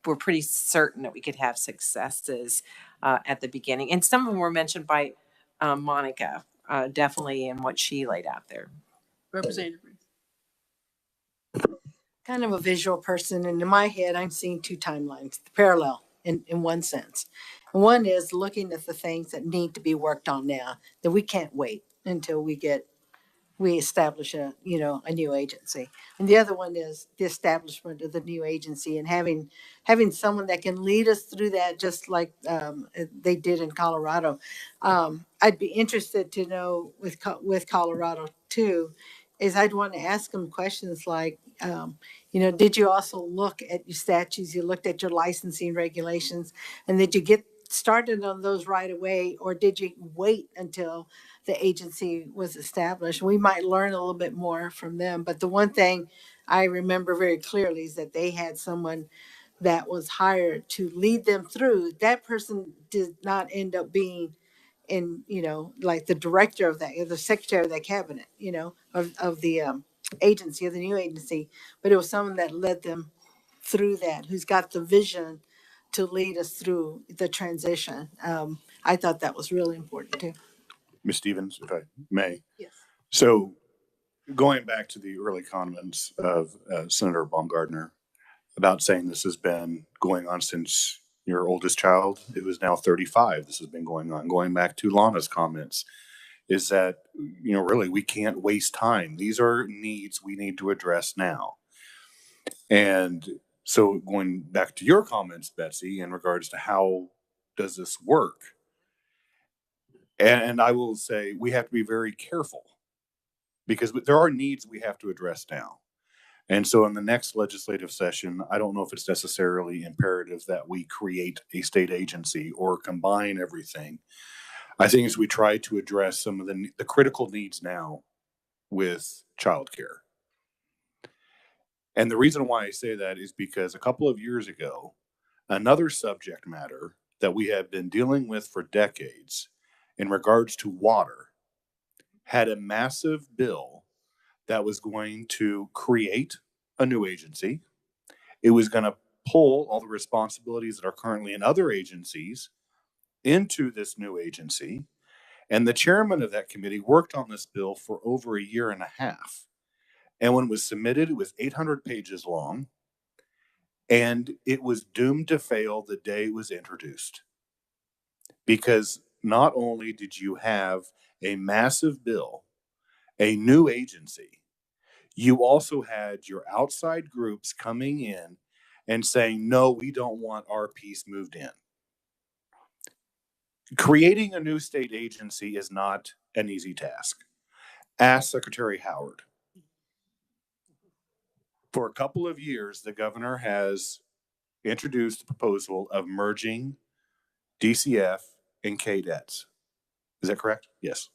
we're pretty certain that we could have successes at the beginning. And some of them were mentioned by Monica, definitely in what she laid out there. Representative. Kind of a visual person, and in my head, I'm seeing two timelines, parallel in one sense. And one is looking at the things that need to be worked on now, that we can't wait until we establish a new agency. And the other one is the establishment of the new agency and having someone that can lead us through that, just like they did in Colorado. I'd be interested to know with Colorado too, is I'd want to ask them questions like, did you also look at your statutes, you looked at your licensing regulations, and did you get started on those right away, or did you wait until the agency was established? We might learn a little bit more from them. But the one thing I remember very clearly is that they had someone that was hired to lead them through. That person did not end up being in, like the director of that, or the secretary of that cabinet, of the agency, of the new agency. But it was someone that led them through that, who's got the vision to lead us through the transition. I thought that was really important too. Ms. Stevens, if I may. Yes. So going back to the early comments of Senator Baumgardner about saying this has been going on since your oldest child, it was now 35. This has been going on. Going back to Lana's comments, is that, really we can't waste time. These are needs we need to address now. And so going back to your comments, Betsy, in regards to how does this work? And I will say we have to be very careful because there are needs we have to address now. And so in the next legislative session, I don't know if it's necessarily imperative that we create a state agency or combine everything. I think as we try to address some of the critical needs now with childcare. And the reason why I say that is because a couple of years ago, another subject matter that we have been dealing with for decades in regards to water had a massive bill that was going to create a new agency. It was going to pull all the responsibilities that are currently in other agencies into this new agency. And the chairman of that committee worked on this bill for over a year and a half. And when it was submitted, it was 800 pages long. And it was doomed to fail the day it was introduced. Because not only did you have a massive bill, a new agency, you also had your outside groups coming in and saying, no, we don't want our piece moved in. Creating a new state agency is not an easy task. Ask Secretary Howard. For a couple of years, the governor has introduced the proposal of merging DCF and KDETs. Is that correct? Yes.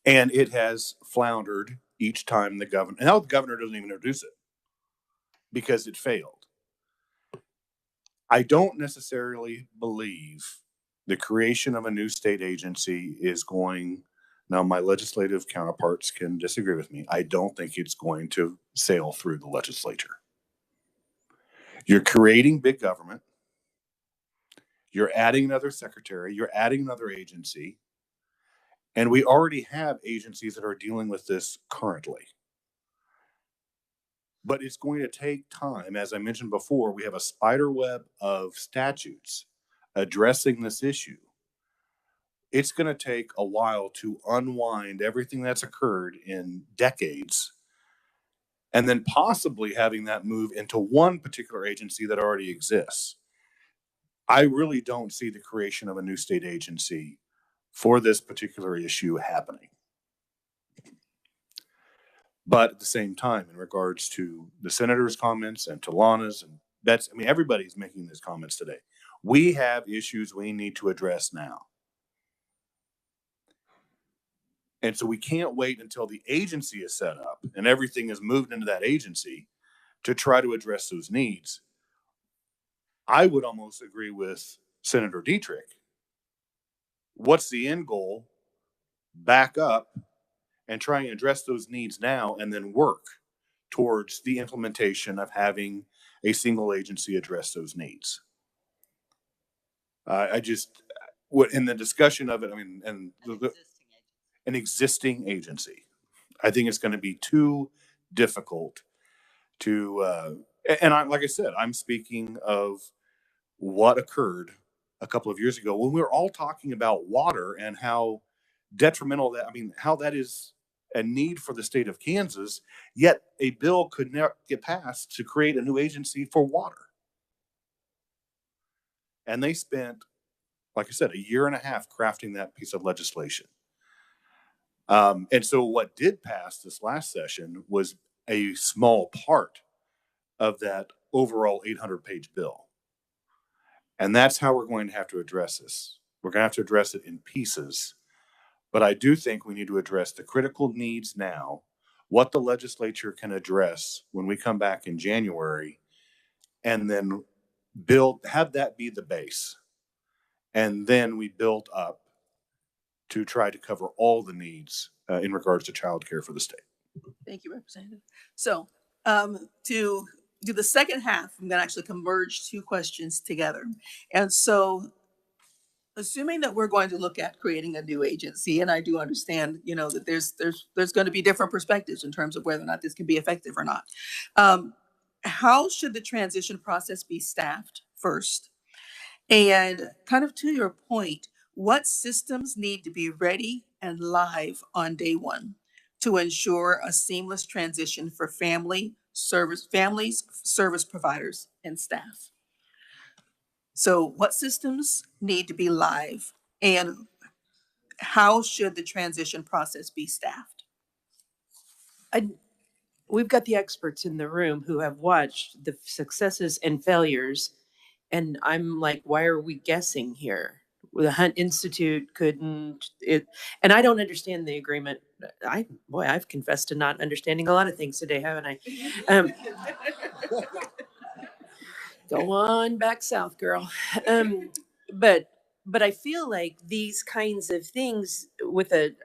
And it has floundered each time the governor, and now the governor doesn't even introduce it because it failed. I don't necessarily believe the creation of a new state agency is going, now my legislative counterparts can disagree with me, I don't think it's going to sail through the legislature. You're creating big government. You're adding another secretary. You're adding another agency. And we already have agencies that are dealing with this currently. But it's going to take time. As I mentioned before, we have a spider web of statutes addressing this issue. It's going to take a while to unwind everything that's occurred in decades, and then possibly having that move into one particular agency that already exists. I really don't see the creation of a new state agency for this particular issue happening. But at the same time, in regards to the senator's comments and to Lana's and Betsy, everybody's making these comments today. We have issues we need to address now. And so we can't wait until the agency is set up and everything is moved into that agency to try to address those needs. I would almost agree with Senator Dietrich. What's the end goal? Back up and try and address those needs now and then work towards the implementation of having a single agency address those needs. In the discussion of it, an existing agency. I think it's going to be too difficult to, like I said, I'm speaking of what occurred a couple of years ago when we were all talking about water and how detrimental how that is a need for the state of Kansas, yet a bill could not get passed to create a new agency for water. And they spent, like I said, a year and a half crafting that piece of legislation. And so what did pass this last session was a small part of that overall 800-page bill. And that's how we're going to have to address this. We're going to have to address it in pieces. But I do think we need to address the critical needs now, what the legislature can address when we come back in January, and then have that be the base. And then we build up to try to cover all the needs in regards to childcare for the state. Thank you, Representative. So to do the second half, I'm going to actually converge two questions together. And so assuming that we're going to look at creating a new agency, and I do understand, you know, that there's going to be different perspectives in terms of whether or not this can be effective or not. How should the transition process be staffed first? And kind of to your point, what systems need to be ready and live on day one to ensure a seamless transition for families, service providers, and staff? So what systems need to be live, and how should the transition process be staffed? We've got the experts in the room who have watched the successes and failures. And I'm like, why are we guessing here? The Hunt Institute couldn't it, and I don't understand the agreement. I've confessed to not understanding a lot of things today, haven't I? Go on back south, girl. But I feel like these kinds of things with a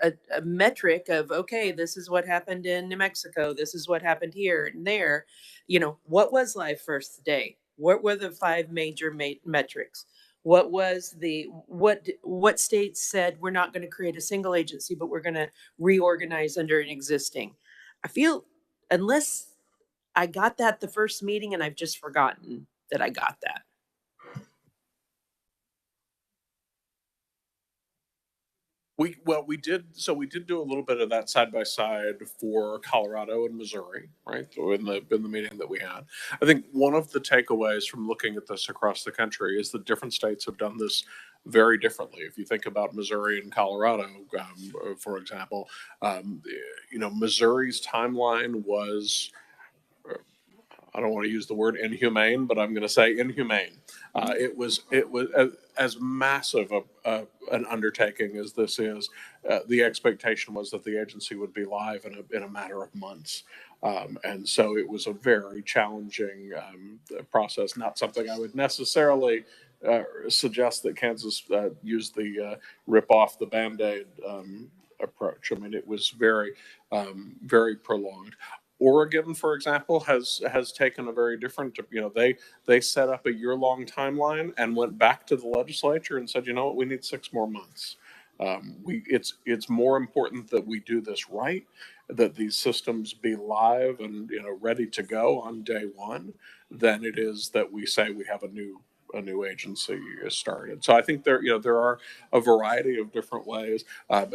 metric of, okay, this is what happened in New Mexico, this is what happened here and there. You know, what was live first day? What were the 5 major metrics? What was what states said we're not going to create a single agency, but we're going to reorganize under an existing? I feel, unless I got that the first meeting and I've just forgotten that I got that. We did do a little bit of that side by side for Colorado and Missouri, right? In the meeting that we had. I think one of the takeaways from looking at this across the country is that different states have done this very differently. If you think about Missouri and Colorado, for example, you know, Missouri's timeline was, I don't want to use the word inhumane, but I'm going to say inhumane. It was as massive an undertaking as this is. The expectation was that the agency would be live in a matter of months. And so it was a very challenging process, not something I would necessarily suggest that Kansas use the rip off the Band-Aid approach. I mean, it was very, very prolonged. Oregon, for example, has taken a very different, you know, they set up a year-long timeline and went back to the legislature and said, you know what, we need 6 more months. It's more important that we do this right, that these systems be live and, you know, ready to go on day one, than it is that we say we have a new agency started. So I think there are a variety of different ways.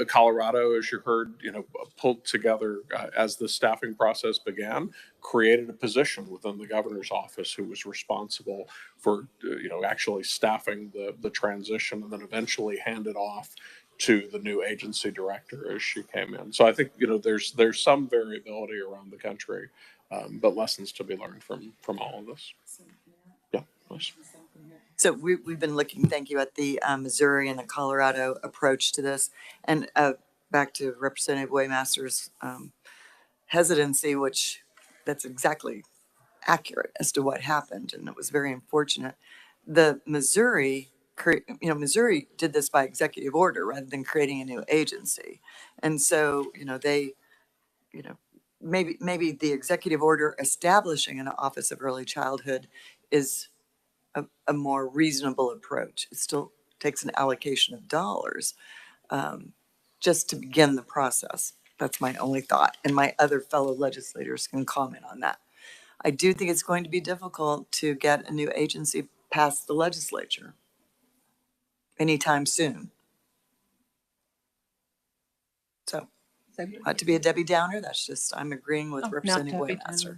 Colorado, as you heard, you know, pulled together as the staffing process began, created a position within the governor's office who was responsible for you know, actually staffing the transition, and then eventually handed off to the new agency director as she came in. So I think, you know, there's some variability around the country, but lessons to be learned from all of this. Yeah, nice. So we've been looking, thank you, at the Missouri and the Colorado approach to this. And back to Representative Waymaster's hesitancy, which that's exactly accurate as to what happened. And it was very unfortunate. The Missouri did this by executive order rather than creating a new agency. And so, maybe the executive order establishing an Office of Early Childhood is a more reasonable approach. It still takes an allocation of dollars just to begin the process. That's my only thought. And my other fellow legislators can comment on that. I do think it's going to be difficult to get a new agency past the legislature anytime soon. So, not to be a Debbie Downer, that's just, I'm agreeing with Representative Waymaster.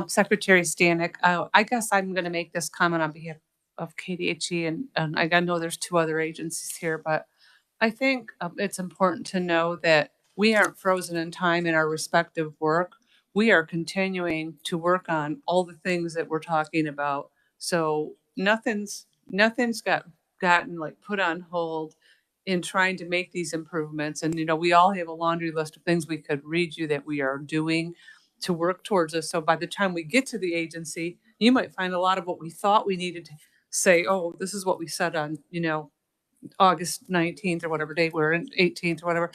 Secretary Stanek, I guess I'm going to make this comment on behalf of KDHE, and I know there's 2 other agencies here, but I think it's important to know that we aren't frozen in time in our respective work. We are continuing to work on all the things that we're talking about. So nothing's gotten like put on hold in trying to make these improvements. And, we all have a laundry list of things we could read you that we are doing to work towards this. So by the time we get to the agency, you might find a lot of what we thought we needed to say, oh, this is what we said on, August 19th or whatever date we're in, 18th or whatever.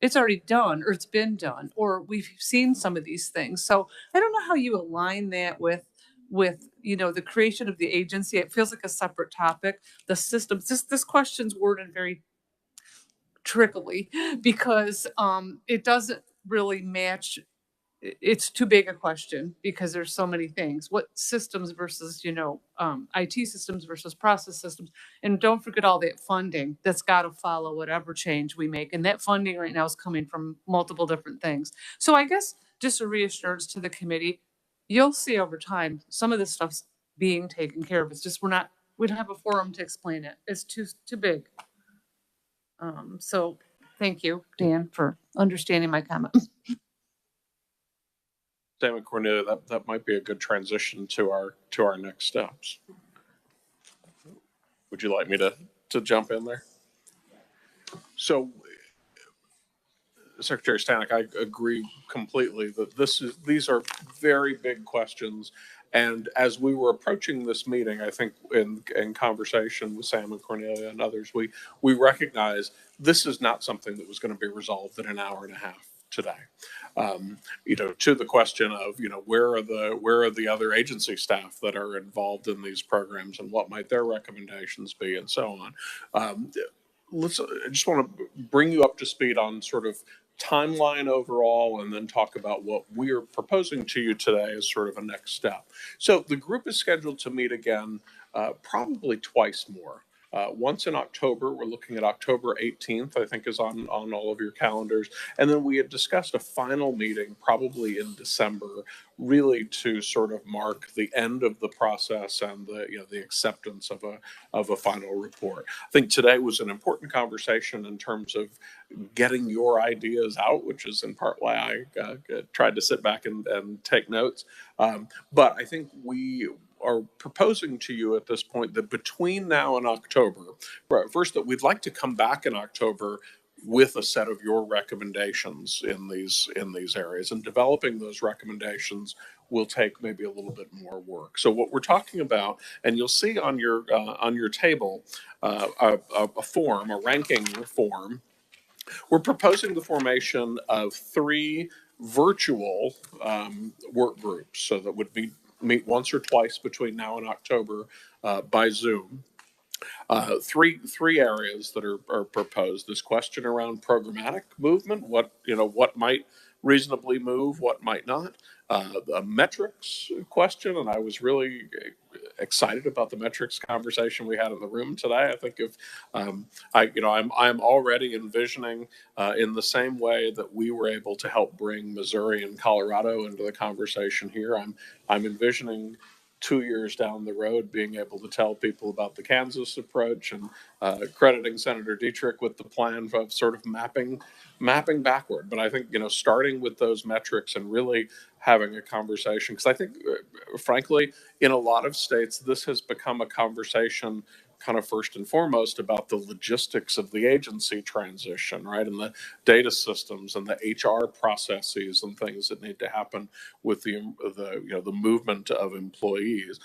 It's already done, or it's been done, or we've seen some of these things. So I don't know how you align that with the creation of the agency. It feels like a separate topic. The systems, this question's worded very trickily because it doesn't really match. It's too big a question because there's so many things. What systems versus, IT systems versus process systems. And don't forget all that funding that's got to follow whatever change we make. And that funding right now is coming from multiple different things. So I guess just a reassurance to the committee, you'll see over time, some of this stuff's being taken care of. It's just we don't have a forum to explain it. It's too big. So thank you, Dan, for understanding my comment. Sam and Cornelia, that might be a good transition to our next steps. Would you like me to jump in there? So, Secretary Stanek, I agree completely that these are very big questions. And as we were approaching this meeting, I think in conversation with Sam and Cornelia and others, we recognize this is not something that was going to be resolved in an hour and a half today. To the question of, where are the other agency staff that are involved in these programs and what might their recommendations be and so on. I just want to bring you up to speed on sort of timeline overall and then talk about what we are proposing to you today as sort of a next step. So the group is scheduled to meet again probably twice more. Once in October, we're looking at October 18th, I think is on all of your calendars. And then we had discussed a final meeting probably in December, really to sort of mark the end of the process and the acceptance of a final report. I think today was an important conversation in terms of getting your ideas out, which is in part why I tried to sit back and take notes. But I think we are proposing to you at this point that between now and October, first that we'd like to come back in October with a set of your recommendations in these areas, and developing those recommendations will take maybe a little bit more work. So what we're talking about, and you'll see on your table a ranking form. We're proposing the formation of 3 virtual work groups, so that would meet once or twice between now and October by Zoom. 3 areas that are proposed. This question around programmatic movement, what might reasonably move, what might not. A metrics question, and I was really excited about the metrics conversation we had in the room today. I think if I'm already envisioning in the same way that we were able to help bring Missouri and Colorado into the conversation here, I'm envisioning 2 years down the road being able to tell people about the Kansas approach and crediting Senator Dietrich with the plan of sort of mapping backward. But I think, starting with those metrics and really having a conversation, because I think, frankly, in a lot of states, this has become a conversation kind of first and foremost about the logistics of the agency transition, right? And the data systems and the HR processes and things that need to happen with the movement of employees.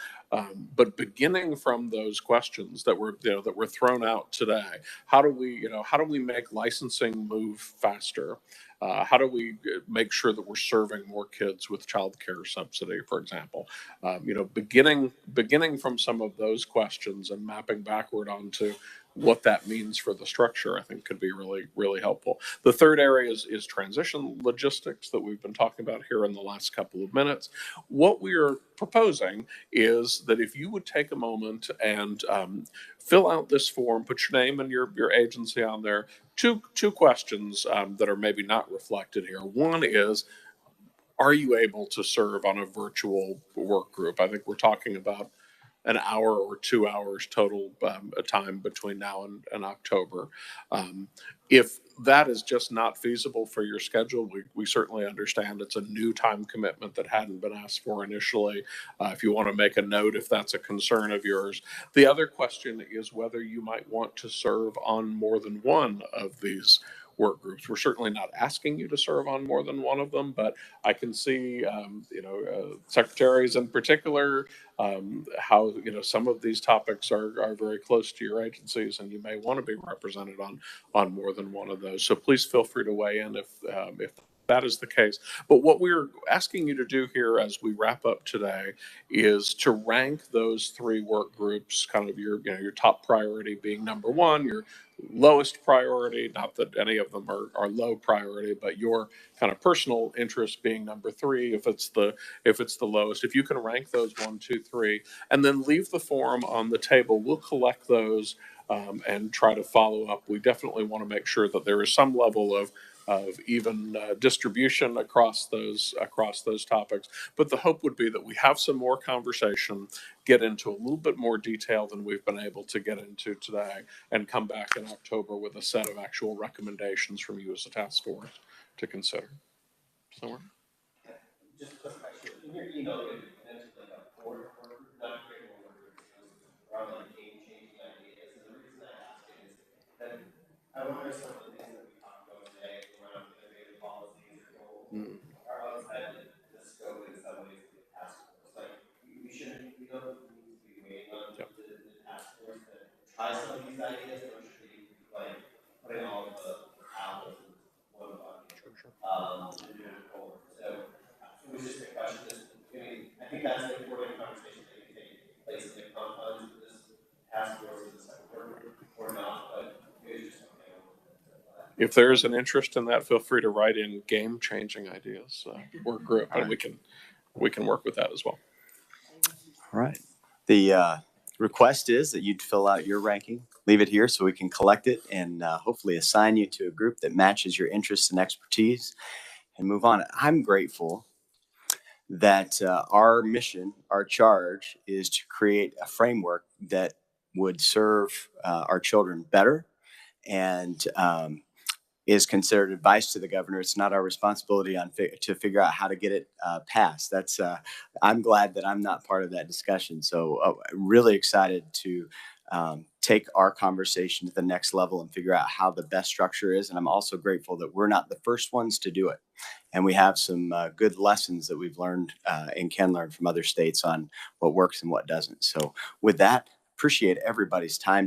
But beginning from those questions that were thrown out today, how do we make licensing move faster? How do we make sure that we're serving more kids with child care subsidy, for example? Beginning from some of those questions and mapping backward onto what that means for the structure, I think could be really, really helpful. The third area is transition logistics that we've been talking about here in the last couple of minutes. What we are proposing is that if you would take a moment and fill out this form, put your name and your agency on there. Two questions that are maybe not reflected here. One is, are you able to serve on a virtual work group? I think we're talking about an hour or 2 hours total time between now and October. If that is just not feasible for your schedule, we certainly understand it's a new time commitment that hadn't been asked for initially. If you want to make a note, if that's a concern of yours. The other question is whether you might want to serve on more than one of these work groups. We're certainly not asking you to serve on more than one of them, but I can see, secretaries in particular, how, some of these topics are very close to your agencies, and you may want to be represented on more than one of those. So please feel free to weigh in if that is the case. But what we're asking you to do here as we wrap up today is to rank those three work groups, kind of your top priority being number one, your lowest priority, not that any of them are low priority, but your kind of personal interest being number three, if it's the lowest. If you can rank those 1, 2, 3, and then leave the form on the table, we'll collect those and try to follow up. We definitely want to make sure that there is some level of even distribution across those topics. But the hope would be that we have some more conversation, get into a little bit more detail than we've been able to get into today, and come back in October with a set of actual recommendations from you as a task force to consider. Somewhere. Just a quick question. In your email, you mentioned like a board work group, not creating a work group, around like game-changing ideas. And the reason I ask it is that I wonder if some of the things that we talked about today around innovative policies or goals are outside the scope in some ways of the task force. Like we shouldn't, we don't need to be waiting on the task force to try some of these ideas, or should we be like putting all of the apples in one bucket and moving forward? So it was just a question. I think that's an important conversation that can take place in the confines of this task force and this or not, but it was just something I wanted to. If there is an interest in that, feel free to write in game-changing ideas work group, and we can work with that as well. All right. The request is that you'd fill out your ranking, leave it here so we can collect it, and hopefully assign you to a group that matches your interests and expertise, and move on. I'm grateful that our mission, our charge, is to create a framework that would serve our children better and is considered advice to the governor. It's not our responsibility to figure out how to get it passed. That's I'm glad that I'm not part of that discussion. So really excited to take our conversation to the next level and figure out how the best structure is. And I'm also grateful that we're not the first ones to do it. And we have some good lessons that we've learned and can learn from other states on what works and what doesn't. So with that, appreciate everybody's time today.